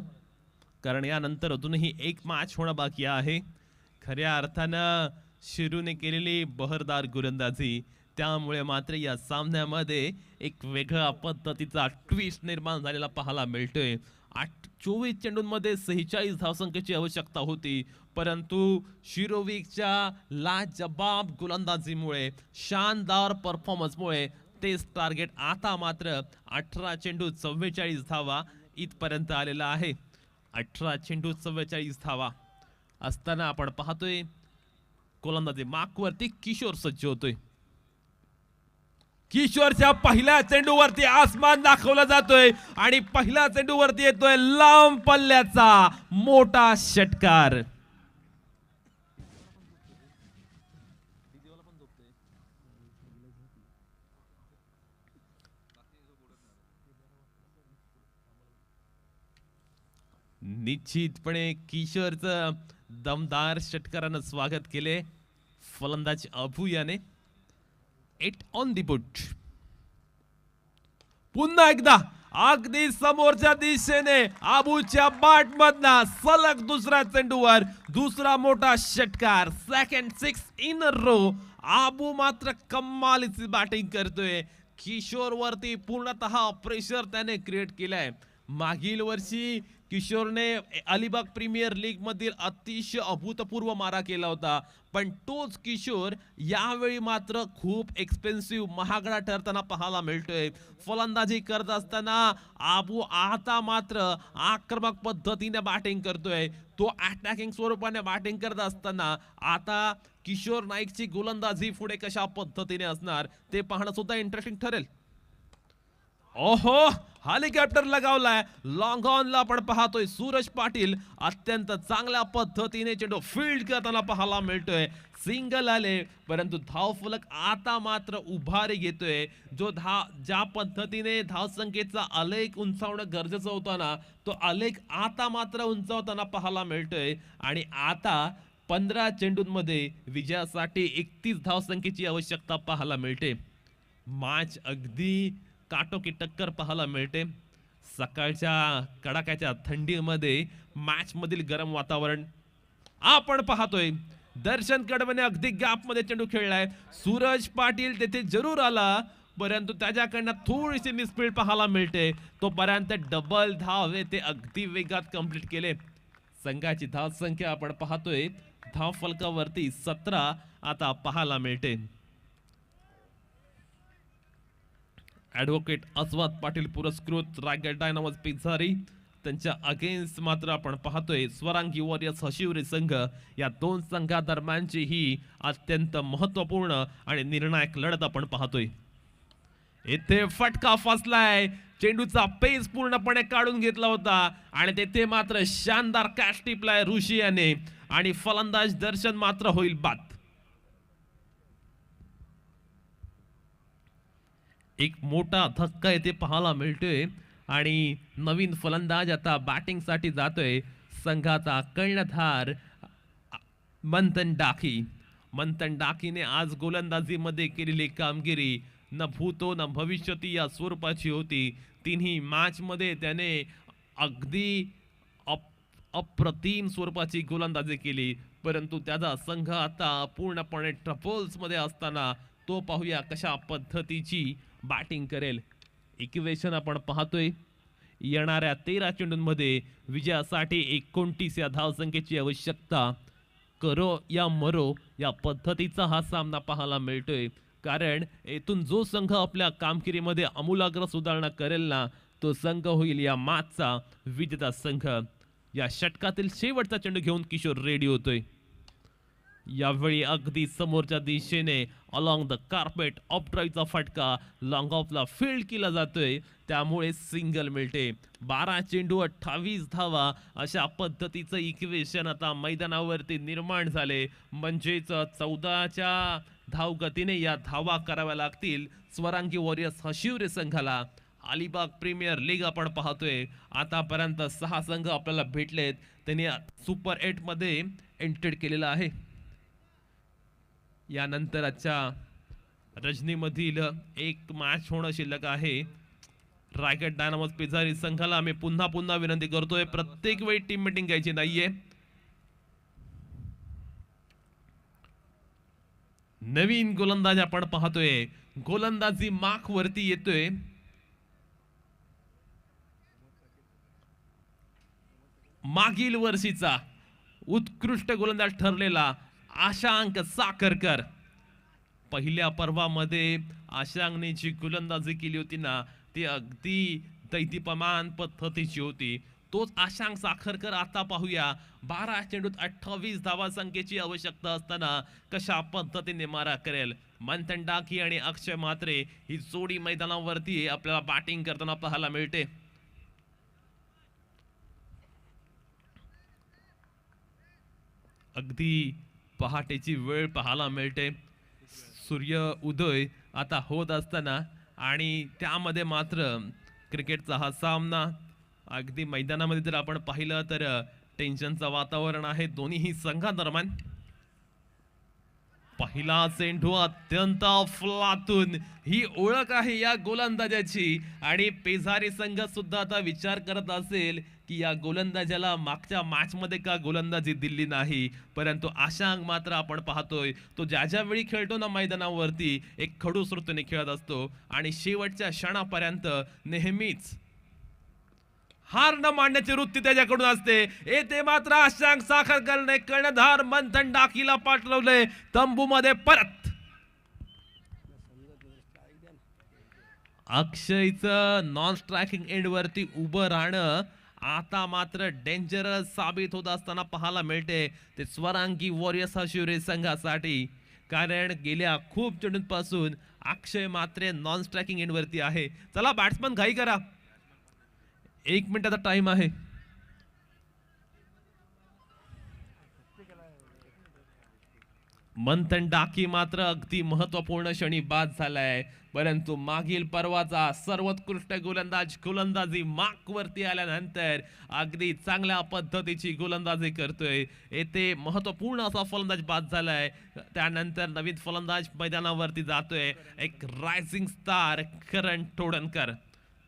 कारण यानंतर अजूनही 1 मॅच होणं बाकी आहे. खऱ्या अर्थानं शिरूने केलेली बहरदार गोलंदाजी त्यामुळे मात्र या सामन्यामध्ये एक वेगळ्या पद्धतीचा ट्विस्ट निर्माण झालेला पाहायला मिळतोय. 24 चेंडूंमध्ये 46 धावसंख्येची आवश्यकता होती, परंतु शिरोविकच्या लाजबाब गोलंदाजीमुळे, शानदार परफॉर्मन्समुळे तेच टार्गेट आता मात्र 18 चेंडू 44 धावा इथपर्यंत आलेला आहे. 18 चेंडू 44 धावा असताना आपण पाहतोय गोलंदाजी मार्कवरती किशोर सज्ज होतोय. किशोरच्या पहिल्या चेंडूवरती आसमान दाखवला जातोय आणि पहिल्या चेंडूवरती येतोय लांब पल्ल्याचा मोठा षटकार. निश्चितपणे किशोरचं दमदार षटकारानं स्वागत केले फलंदाज अबू याने. 8 ऑन दी बुट. पुन्हा एकदा अगदी समोरच्या दिशेने आबूच्या बॅट मधना सलग दुसऱ्या चेंडूवर दुसरा मोठा षटकार. Second 6 in row. आबू मात्र कमालीची बॅटिंग करतोय. किशोर वरती पूर्णतः प्रेशर त्याने क्रिएट केलाय. मागील वर्षी किशोरने अलिबाग प्रीमियर लीग मधील अतिशय अभूतपूर्व मारा केला होता, पण तोच किशोर यावेळी मात्र खूप एक्सपेन्सिव्ह महागडा ठरताना पाहायला मिळतोय. फलंदाजी करत असताना आबू आता मात्र आक्रमक पद्धतीने बॅटिंग करतोय. तो अटॅकिंग स्वरूपाने बॅटिंग करत असताना आता किशोर नाईकची गोलंदाजी पुढे कशा पद्धतीने असणार ते पाहणं सुद्धा इंटरेस्टिंग ठरेल. ओहो, हेलिकॉप्टर लगावलाय. लॉंग ऑनला आपण पाहतोय सूरज पाटील अत्यंत चांगल्या पद्धतीने चेंडू फील्ड करताना पाहायला मिळतोय. सिंगल आले, परंतु धावफलक आता मात्र उभारी घेतोय. जो ज्या पद्धतीने धावसंख्येचा आलेख उंचावणं गरजेचं होतं ना, तो आलेख आता मात्र उंचावताना पाहायला मिळतोय. आणि आता 15 चेंडूंमध्ये विजयासाठी 31 धावसंख्येची आवश्यकता पाहायला मिळते. मॅच अगदी काटोकी टक्कर पाहायला मिळते. सकाळच्या कडाक्याच्या थंडीमध्ये मॅच मधील गरम वातावरण आपण पाहतोय. दर्शन कडवने अगदी गॅप मध्ये चेंडू खेळलाय. सूरज पाटील तेथे जरूर आला, परंतु त्याच्याकडनं थोडीशी मिसफील्ड पाहायला मिळते. तोपर्यंत डबल धाव ते अगदी वेगात कंप्लीट केले. संघाची धाव संख्या आपण पाहतोय धाव फलकावरती 17 आता पाहायला मिळते. ॲडव्होकेट अस्वाद पाटील पुरस्कृत रायगड डायनामोज पिझारी त्यांच्या अगेन्स्ट मात्र आपण पाहतोय स्वरांगी वॉरियर्स हशिवरी संघ. या दोन संघादरम्यानची ही अत्यंत महत्वपूर्ण आणि निर्णायक लढत आपण पाहतोय. येथे फटका फसलाय. चेंडूचा पेस पूर्णपणे काढून घेतला होता आणि तेथे मात्र शानदार कॅच टिपलाय ऋषी याने आणि फलंदाज दर्शन मात्र होईल बाद. एक मोठा धक्का येथे पाहायला मिळतोय आणि नवीन फलंदाज आता बॅटिंग साठी जातोय. संघाचा कर्णधार मंथन डाकी. मंथन डाकीने आज गोलंदाजीमध्ये केलेली कामगिरी न भूतो न भविष्यती या स्वरूपाची होती. तिन्ही मॅच मध्ये त्याने अगदी अप्रतिम स्वरूपाची गोलंदाजी केली, परंतु त्याचा संघ आता पूर्णपणे ट्रबल्स मध्ये असताना तो पाहूया कशा पद्धतीची बॅटिंग करेल. इक्वेशन आपण पाहतोय. येणाऱ्या 13 चेंडूंमध्ये विजयासाठी 29 या धावसंख्येची आवश्यकता. करो या मरो या पद्धतीचा हा सामना पाहायला मिळतोय, कारण येथून जो संघ आपल्या कामगिरीमध्ये आमूलाग्र सुधारणा करेल ना, तो संघ होईल या मॅचचा विजेता संघ. या षटकातील शेवटचा चेंडू घेऊन किशोर रेडी होतोय. यावेळी अगदी समोरच्या दिशेने अलॉंग द कार्पेट ऑफ ड्राईव्हचा फटका लॉंग ऑफला फील्ड केला जातोय, त्यामुळे सिंगल मिळते. 12 चेंडू 28 धावा अशा पद्धतीचं इक्वेशन आता मैदानावरती निर्माण झाले. म्हणजेच 14च्या धावगतीने या धावा कराव्या लागतील स्वरांगी वॉरियर्स हशिवरे संघाला. अलिबाग प्रीमियर लीग आपण पाहतोय आतापर्यंत 6 संघ आपल्याला भेटलेत. त्यांनी सुपर 8 मध्ये एंटर्ड केलेला आहे. यानंतर आजच्या रजनीमधील एक मॅच होणं शिल्लक आहे. रायगड डायनामोज पिझारी संघाला आम्ही पुन्हा विनंती करतोय, प्रत्येक वेळी टीम मीटिंग घ्यायची नाहीये. नवीन गोलंदाज आपण पाहतोय. गोलंदाजी मार्क वरती येतोय. मागील वर्षीचा उत्कृष्ट गोलंदाज ठरलेला आशांक साखरकर. पहिल्या पर्वामध्ये आशांकने जी गोलंदाजी केली होती ना ती अगदी दैदिप्यमान पद्धतीची होती. तोच आशांक साखरकर आता पाहूया 12 चेंडूत 28 धावा संख्येची आवश्यकता असताना कशा पद्धतीने मारा करेल. मंथन डाकी आणि अक्षय म्हात्रे ही जोडी मैदानावरती आपल्याला बॅटिंग करताना पाहायला मिळते. अगदी पहाटेची वेळ पाहायला मिळते. सूर्य उदय आता होत असताना आणि त्यामध्ये मात्र क्रिकेटचा हा सामना अगदी मैदानामध्ये जर आपण पाहिलं तर टेन्शनचं वातावरण आहे दोन्ही संघांदरम्यान. पहिला चेंडू अत्यंत अफलातून ही ओळख आहे या गोलंदाजाची आणि पेझारी संघ सुद्धा आता विचार करत असेल की या गोलंदाजाला मागच्या मॅच मध्ये का गोलंदाजी दिली नाही. परंतु आशांक मात्र आपण पाहतोय तो ज्या ज्या वेळी खेळतो ना मैदानावरती एक खडूस वृत्तीने खेळत असतो आणि शेवटच्या क्षणापर्यंत नेहमीच हार न मांडण्याची वृत्ती त्याच्याकडून असते. येथे मात्र आशांक साखरकरने कर्णधार मंथन डाकीला पाठवले तंबूमध्ये परत. अक्षयचं नॉन स्ट्रायकिंग एंड वरती उभं राहणं आता मात्र डेंजरस साबित होत असताना पाहायला मिळते ते स्वरांगी वॉरियर्स हशिवरे संघासाठी. कारण गेल्या खूप चेंडूंपासून अक्षय मात्र नॉन स्ट्रायकिंग एंड वरती आहे. चला बॅट्समन घाई करा, 1 मिनिटाचा टाइम आहे. मंथन डाकी मात्र अगदी महत्वपूर्ण क्षणी बाद झालाय. परंतु मागील पर्वाचा सर्वोत्कृष्ट गोलंदाजी मार्क वरती आल्यानंतर अगदी चांगल्या पद्धतीची गोलंदाजी करतोय. येथे महत्वपूर्ण असा फलंदाज बाद झालाय. त्यानंतर नवीन फलंदाज मैदानावरती जातोय एक रायझिंग स्टार करण तोडणकर.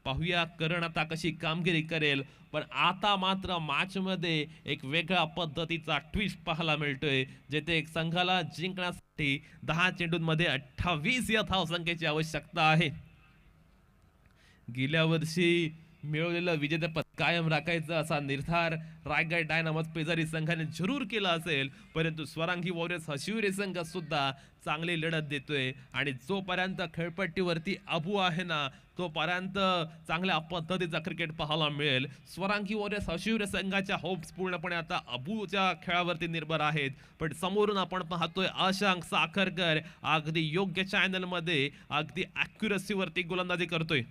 पाहूया करण आता कशी कामगिरी करेल. पण आता मात्र मॅच मध्ये एक वेगळ्या पद्धतीचा ट्विस्ट पाहायला मिळतोय जेथे एक संघाला जिंकण्यासाठी 10 चेंडूंमध्ये 28 या धावसंख्येची आवश्यकता आहे. गेल्या वर्षी मिळवलेलं विजेतेपद कायम राखायचा असा निर्धार रायगड डायनामोस पेजारी संघाने जरूर केला असेल. परंतु स्वरांगी वॉरियर्स हशिवरे संघ सुद्धा चांगली लढत देतोय आणि जोपर्यंत खेळपट्टीवरती अबू आहे ना तोपर्यंत चांगल्या पद्धतीचा क्रिकेट पाहायला मिळेल. स्वरांगी वॉरियर्स हशिवरे संघाच्या होप्स पूर्णपणे आता अबूच्या खेळावरती निर्भर आहेत. पण समोरून आपण पाहतोय आशांक साखरकर अगदी योग्य चॅनल मध्ये अगदी ॲक्युरसी वरती गोलंदाजी करतोय.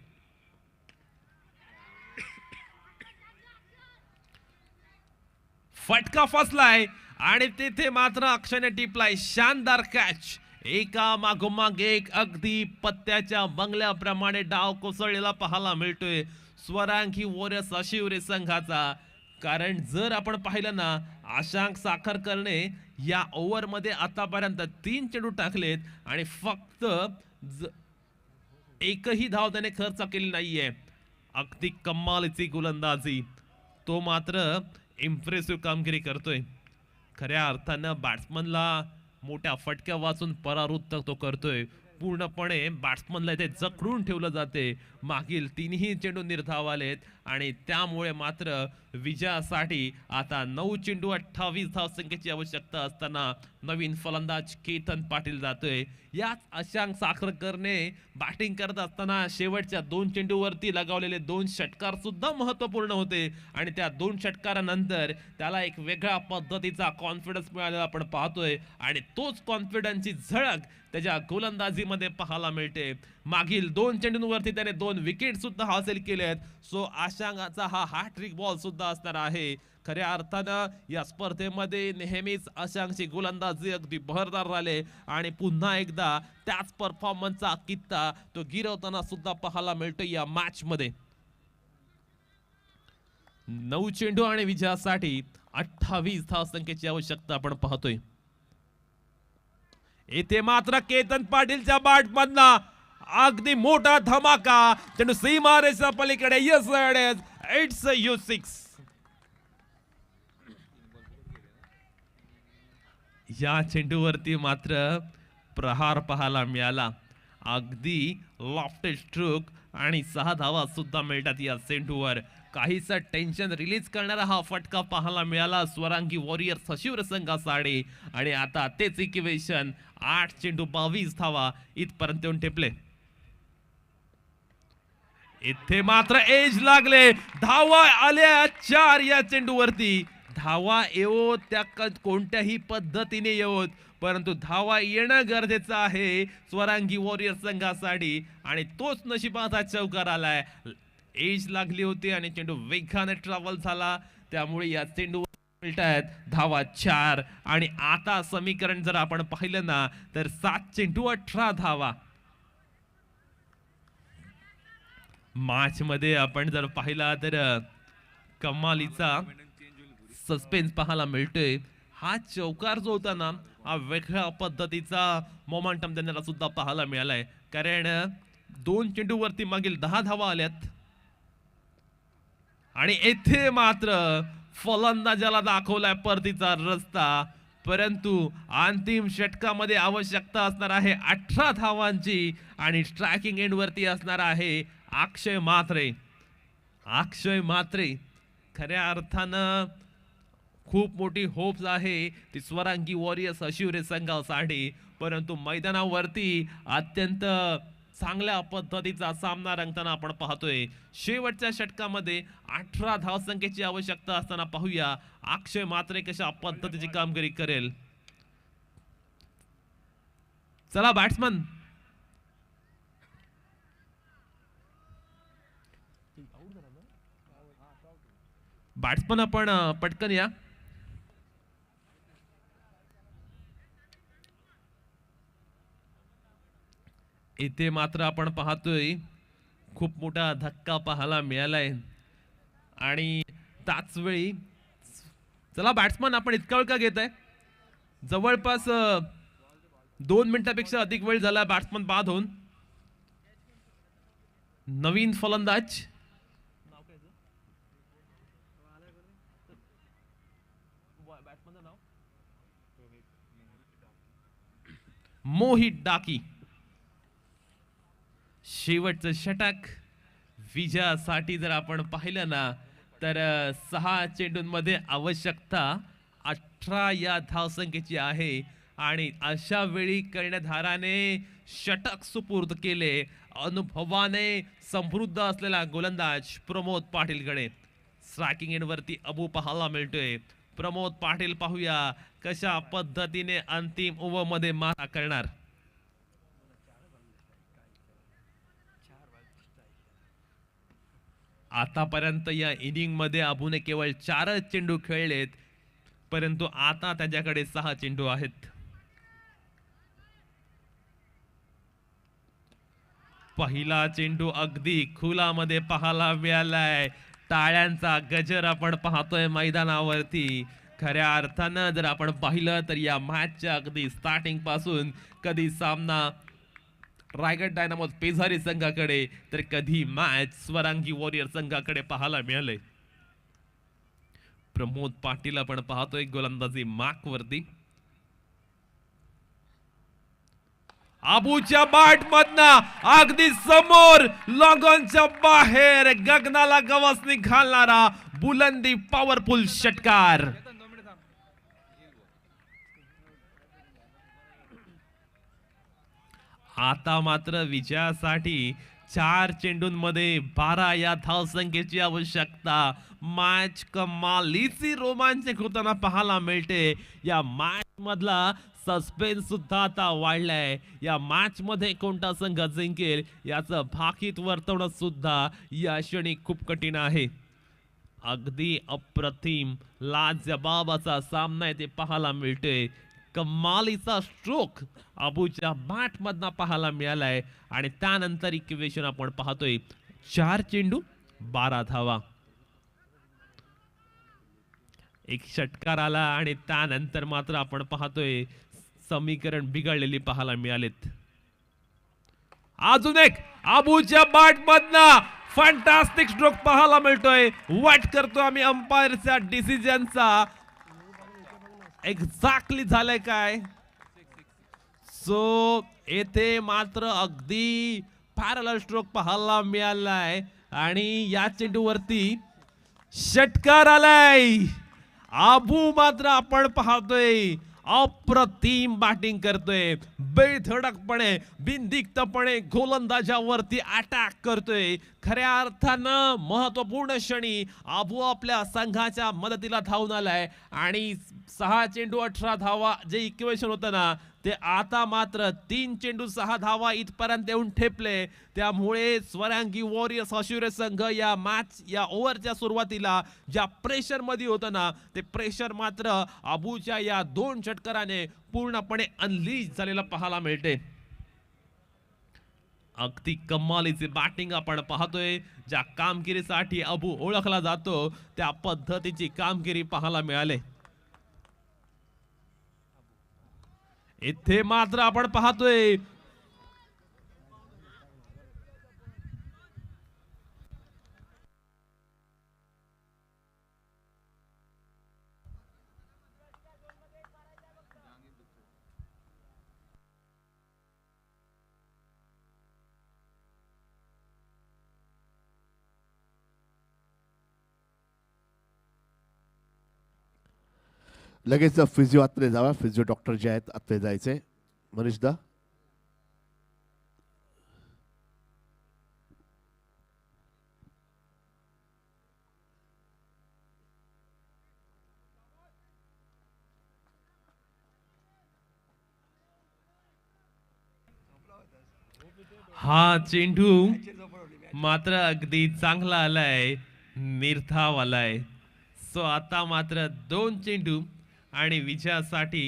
फटका फसलाय आणि तिथे मात्र अक्षयने टिपलाय शानदार कॅच. एका मागोमाग एक अगदी पत्त्याच्या बंगल्याप्रमाणे डाव कोसळलेला पाहायला मिळतोय स्वरांगी वॉरियर्स हशिवरे संघाचा. कारण जर आपण पाहिलं ना आशांक साखरकरने या ओव्हर मध्ये आतापर्यंत 3 चेंडू टाकलेत आणि फक्त एकही धाव त्याने खर्च केली नाहीये. अगदी कमालीची गोलंदाजी. तो मात्र इम्प्रेसिव्ह कामगिरी करतोय. खऱ्या अर्थानं बॅट्समनला मोठ्या फटक्या वाचून परावृत्त तो करतोय. पूर्णपणे बॅट्समनला इथे जखडून ठेवलं जाते. मागील 3ही चेंडू निर्धाव आलेत आणि त्यामुळे मात्र विजयासाठी आता 9 चेंडू 28 धावसंख्येची आवश्यकता असताना नवीन फलंदाज केतन पाटील जातोय. याच आशांक साखरकरने बॅटिंग करत असताना शेवटच्या 2 चेंडूवरती लगावलेले 2 षटकार सुद्धा महत्वपूर्ण होते आणि त्या 2 षटकारानंतर त्याला एक वेगळ्या पद्धतीचा कॉन्फिडन्स मिळालेला आपण पाहतोय आणि तोच कॉन्फिडन्सची झळक त्याच्या गोलंदाजीमध्ये पाहायला मिळते. मागील 2 चेंडूंवरती त्याने 2 विकेट सुद्धा हासिल केलेत. सो आशांकचा हा हॅट्रिक बॉल सुद्धा असणार आहे. खऱ्या अर्थानं या स्पर्धेमध्ये नेहमीच आशांकची गोलंदाजी अगदी बहरदार राहिले आणि पुन्हा एकदा त्याच परफॉर्मन्सचा कित्ता तो गिरवताना सुद्धा पाहायला मिळतो या मॅच मध्ये. 9 चेंडू आणि विजयासाठी 28 धावसंख्येची आवश्यकता आपण पाहतोय. येथे मात्र केतन पाटीलच्या बॅट मधला अगदी मोठा धमाका. चेंडू सीमारेषा पलीकडे. Yes it's you 6. या चेंडूवरती मात्र प्रहार पाहायला मिळाला. अगदी लॉफ्टेड स्ट्रोक आणि 6 धावा सुद्धा मिळतात या चेंडूवर. काहीसा टेन्शन रिलीज करणारा हा फटका पाहायला मिळाला स्वरांगी वॉरियर सशिवर संघासाठी आणि आता तेच इक्वेशन 8 चेंडू 22 धावा इथपर्यंत येऊन ठेपले. इथे मात्र एज लागले, धावा आल्या 4 या चेंडूवरती. धावा येवो त्या कोणत्याही पद्धतीने येवोत, परंतु धावा येणं गरजेचं आहे स्वरांगी वॉरियर संघासाठी आणि तोच नशिबाचा चौकार आलाय. एज लागली होती आणि चेंडू वेगाने ट्रॅव्हल झाला, त्यामुळे या चेंडूवर मिळतायत धावा 4 आणि आता समीकरण जर आपण पाहिलं ना तर 7 चेंडू 18 धावा. मॅच मध्ये आपण जर पाहिला तर कमालीचा सस्पेन्स पाहायला मिळतोय. हा चौकार जो होता ना हा वेगळ्या पद्धतीचा मोमेंटम त्यांना सुद्धा पाहायला मिळालाय, कारण 2 चेंडूवरती मागील 10 धावा आल्यात आणि येथे मात्र फलंदाजाला दाखवलाय परतीचा रस्ता, परंतु अंतिम षटकामध्ये आवश्यकता असणार आहे 18 धावांची आणि स्ट्रायकिंग एंड वरती असणार आहे अक्षय म्हात्रे. अक्षय म्हात्रे खऱ्या अर्थानं खूप मोठी होप्स आहे ती स्वरांगी वॉरियर्स अशिवरे संघासाठी, परंतु मैदानावरती अत्यंत चांगल्या पद्धतीचा सामना रंगताना आपण पाहतोय. शेवटच्या षटकामध्ये 18 धावसंख्येची आवश्यकता असताना पाहूया अक्षय म्हात्रे कशा पद्धतीची कामगिरी करेल. चला बॅट्समन आपण पटकन या. इथे मात्र आपण पाहतोय खूप मोठा धक्का पाहायला मिळालाय आणि त्याच वेळी चला बॅट्समन आपण इतका वेळ का घेताय, जवळपास 2 मिनिटापेक्षा अधिक वेळ झाला बॅट्समन बाद होऊन. नवीन फलंदाज मोहित डाकी. शेवटचं षटक विजयासाठी जर आपण पाहिलं ना तर 6 चेंडूंमध्ये आवश्यकता 18 या धावसंख्येची आहे आणि अशा वेळी कर्णधाराने षटक सुपूर्द केले अनुभवाने समृद्ध असलेला गोलंदाज प्रमोद पाटीलकडे. स्ट्रायकिंग एंड वरती अबू पाहायला मिळतोय. प्रमोद पाटील पाहूया कशा पद्धतीने अंतिम ओव्हर मध्ये मारा करणार. आतापर्यंत या इनिंग मध्ये अबूने केवळ 4 चेंडू खेळलेत, परंतु आता त्याच्याकडे 6 चेंडू आहेत. पहिला चेंडू अगदी खुलामध्ये पाहायला मिळालाय. टाळ्यांचा गजर आपण पाहतोय मैदानावरती. खऱ्या अर्थानं जर आपण पाहिलं तर या मॅचच्या अगदी स्टार्टिंग पासून कधी सामना रायगड डायनामो पेझारी संघाकडे तर कधी मॅच स्वरांगी वॉरियर संघाकडे पाहायला मिळाले. प्रमोद पाटील आपण पाहतोय गोलंदाजी मार्क वरती. अबूच्या बॅट मधनं अगदी समोर लॉगॉनच्या बाहेर गगनाला गवसणी घालणारा बुलंदी पॉवरफुल षटकार. आता मात्र विजयासाठी 4 चेंडूंमध्ये 12 या धावसंख्येची आवश्यकता. मॅच कमालीची रोमांचक होताना पाहायला मिळते. या मॅच मधला सस्पेन्स सुद्धा आता वाढलाय. या मॅच मध्ये कोणता संघ जिंकेल याचं भाकीत वर्तवणं सुद्धा या क्षणी खूप कठीण आहे. अगदी अप्रतिम लाजबाब असा सामना इथे पाहायला मिळतोय. कमालीचा स्ट्रोक अबूच्या बॅट मधनं पाहायला मिळालाय आणि त्यानंतर इक्वेशन आपण पाहतोय 4 चेंडू 12 धावा. एक षटकार आला आणि त्यानंतर मात्र आपण पाहतोय समीकरण बिघडलेली पाहायला मिळालेत. अजून एक अबूच्या बॅट मधनं फॅन्टास्टिक स्ट्रोक पाहायला मिळतोय. वाट करतो आम्ही अंपायरच्या डिसिजनचा एक्झॅक्टली झालंय काय. सो येथे मात्र अगदी पॅरलल स्ट्रोक पाहायला मिळालाय आणि या चेंडूवरती षटकार आलाय. आबू मात्र आपण पाहतोय अप्रतिम बॅटिंग करतोय, बेधडकपणे बिनदिक्तपणे गोलंदाजावरती अटॅक करतोय. खऱ्या अर्थानं महत्वपूर्ण क्षणी आबू आपल्या संघाच्या मदतीला धावून आलाय आणि 6 चेंडू 18 धावा जे इक्वेशन होतं ना ते आता मात्र 3 चेंडू 6 धावा इथपर्यंत येऊन ठेपले. त्यामुळे स्वरांगी वॉरियर्स अशुरे संघ या ओव्हरच्या सुरुवातीला ज्या प्रेशर मध्ये होतं ना ते प्रेशर मात्र आबूच्या या 2 षटकाराने पूर्णपणे अनलीज झालेला पाहायला मिळते. अगदी कमालीची बॅटिंग आपण पाहतोय. ज्या कामगिरीसाठी आबू ओळखला जातो त्या पद्धतीची कामगिरी पाहायला मिळाले. इथे मात्र आपण पाहतोय लगेच फिजिओ आतमध्ये जावा. फिजिओ डॉक्टर जे आहेत आतमध्ये जायचे. मनीषदा हा चेंडू मात्र अगदी चांगला आलाय, निर्धाव आलाय. सो आता मात्र 2 चेंडू आणि विजयासाठी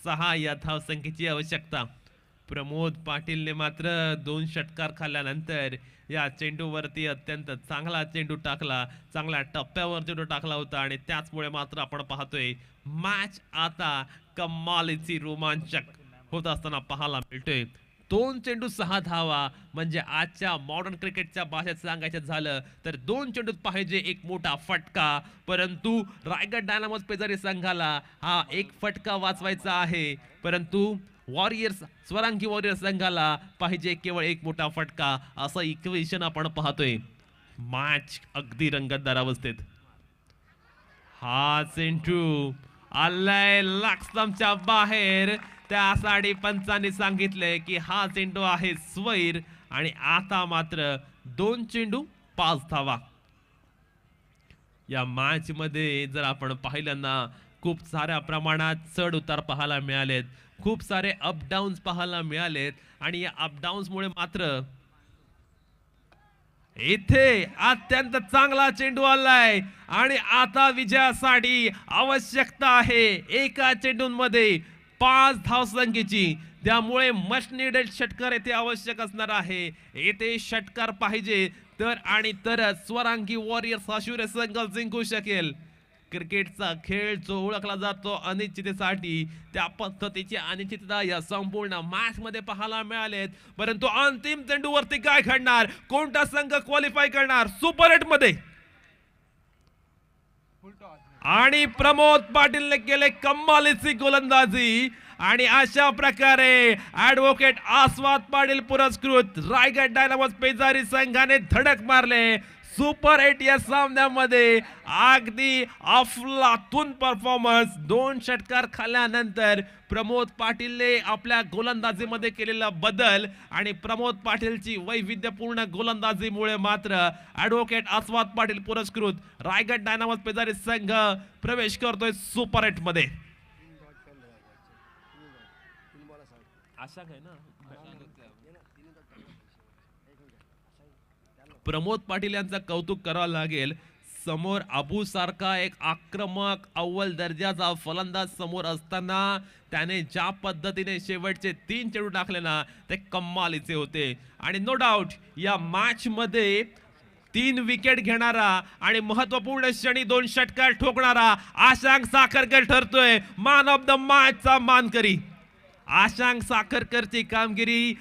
6 या धावसंख्येची आवश्यकता. प्रमोद पाटीलने मात्र 2 षटकार खाल्ल्यानंतर या चेंडूवरती अत्यंत चांगला चेंडू टाकला, चांगल्या टप्प्यावर चेंडू टाकला होता आणि त्याचमुळे मात्र आपण पाहतोय मॅच आता कमालीची रोमांचक होत असताना पाहायला मिळतोय. 2 चेंडू 6 धावा म्हणजे आजच्या मॉडर्न क्रिकेटच्या भाषेत सांगायचं झालं तर 2 चेंडूत पाहिजे एक मोठा फटका. परंतु रायगड डायनामोस पेजारी संघाला हा एक फटका वाचवायचा आहे, परंतु स्वरांगी वॉरियर्स संघाला पाहिजे केवळ एक मोठा फटका. असं इक्वेशन आपण पाहतोय. मॅच अगदी रंगतदार अवस्थेत. हा चेंडू आलाय लाक्समच्या बाहेर. त्यासाठी पंचांनी सांगितले की हा चेंडू आहे स्वैर आणि आता मात्र 2 चेंडू 5 धावा. या मॅच मध्ये जर आपण पाहिलं ना खूप साऱ्या प्रमाणात चढ उतार पाहायला मिळालेत, खूप सारे अप डाऊन्स पाहायला मिळालेत आणि या अप डाऊन्स मुळे मात्र इथे अत्यंत चांगला चेंडू आलाय आणि आता विजयासाठी आवश्यकता आहे एका चेंडूंमध्ये 5 धावसंख्येची. त्यामुळे मस्ट नीडेड षटकार येथे आवश्यक असणार आहे. येथे षटकार पाहिजे तर आणि तरच स्वरांगी वॉरियर्स अशुरे संघ जिंकू शकेल. क्रिकेटचा खेळ जो ओळखला जातो अनिश्चिततेसाठी, त्या पद्धतीची अनिश्चितता या संपूर्ण मॅच मध्ये पाहायला मिळालेत. परंतु अंतिम चेंडूवरती काय घडणार, कोणता संघ क्वालिफाय करणार सुपर 8 मध्ये, आणि प्रमोद पाटीलने केले कमालीची गोलंदाजी आणि अशा प्रकारे ॲडव्होकेट आस्वाद पाटील पुरस्कृत रायगड डायनामोस पेजारी संघाने धडक मारले सुपर 8 या सामन्यामध्ये. अगदी अफलातून परफॉर्मन्स. 2 षटकार खाल्ल्यानंतर प्रमोद पाटीलने आपल्या गोलंदाजीमध्ये केलेला बदल आणि प्रमोद पाटीलची वैविध्यपूर्ण गोलंदाजीमुळे मात्र ॲडव्होकेट आस्वाद पाटील पुरस्कृत रायगड डायनामोस पेजारी संघ प्रवेश करतोय सुपर 8 मध्ये. आशा काय ना प्रमोद पाटील यांचा कौतुक करावं लागेल. समोर आबू सारखा एक आक्रमक अव्वल दर्जाचा फलंदाज समोर असताना त्याने ज्या पद्धतीने शेवटचे 3 चेंडू टाकले ना ते कमालीचे होते. आणि नो डाऊट या मॅच मध्ये 3 विकेट घेणारा आणि महत्वपूर्ण क्षणी 2 षटकार ठोकणारा आशांक साखरकर ठरतोय मॅन ऑफ द मॅच चा मानकरी. आशांक साखरकरची कामगिरी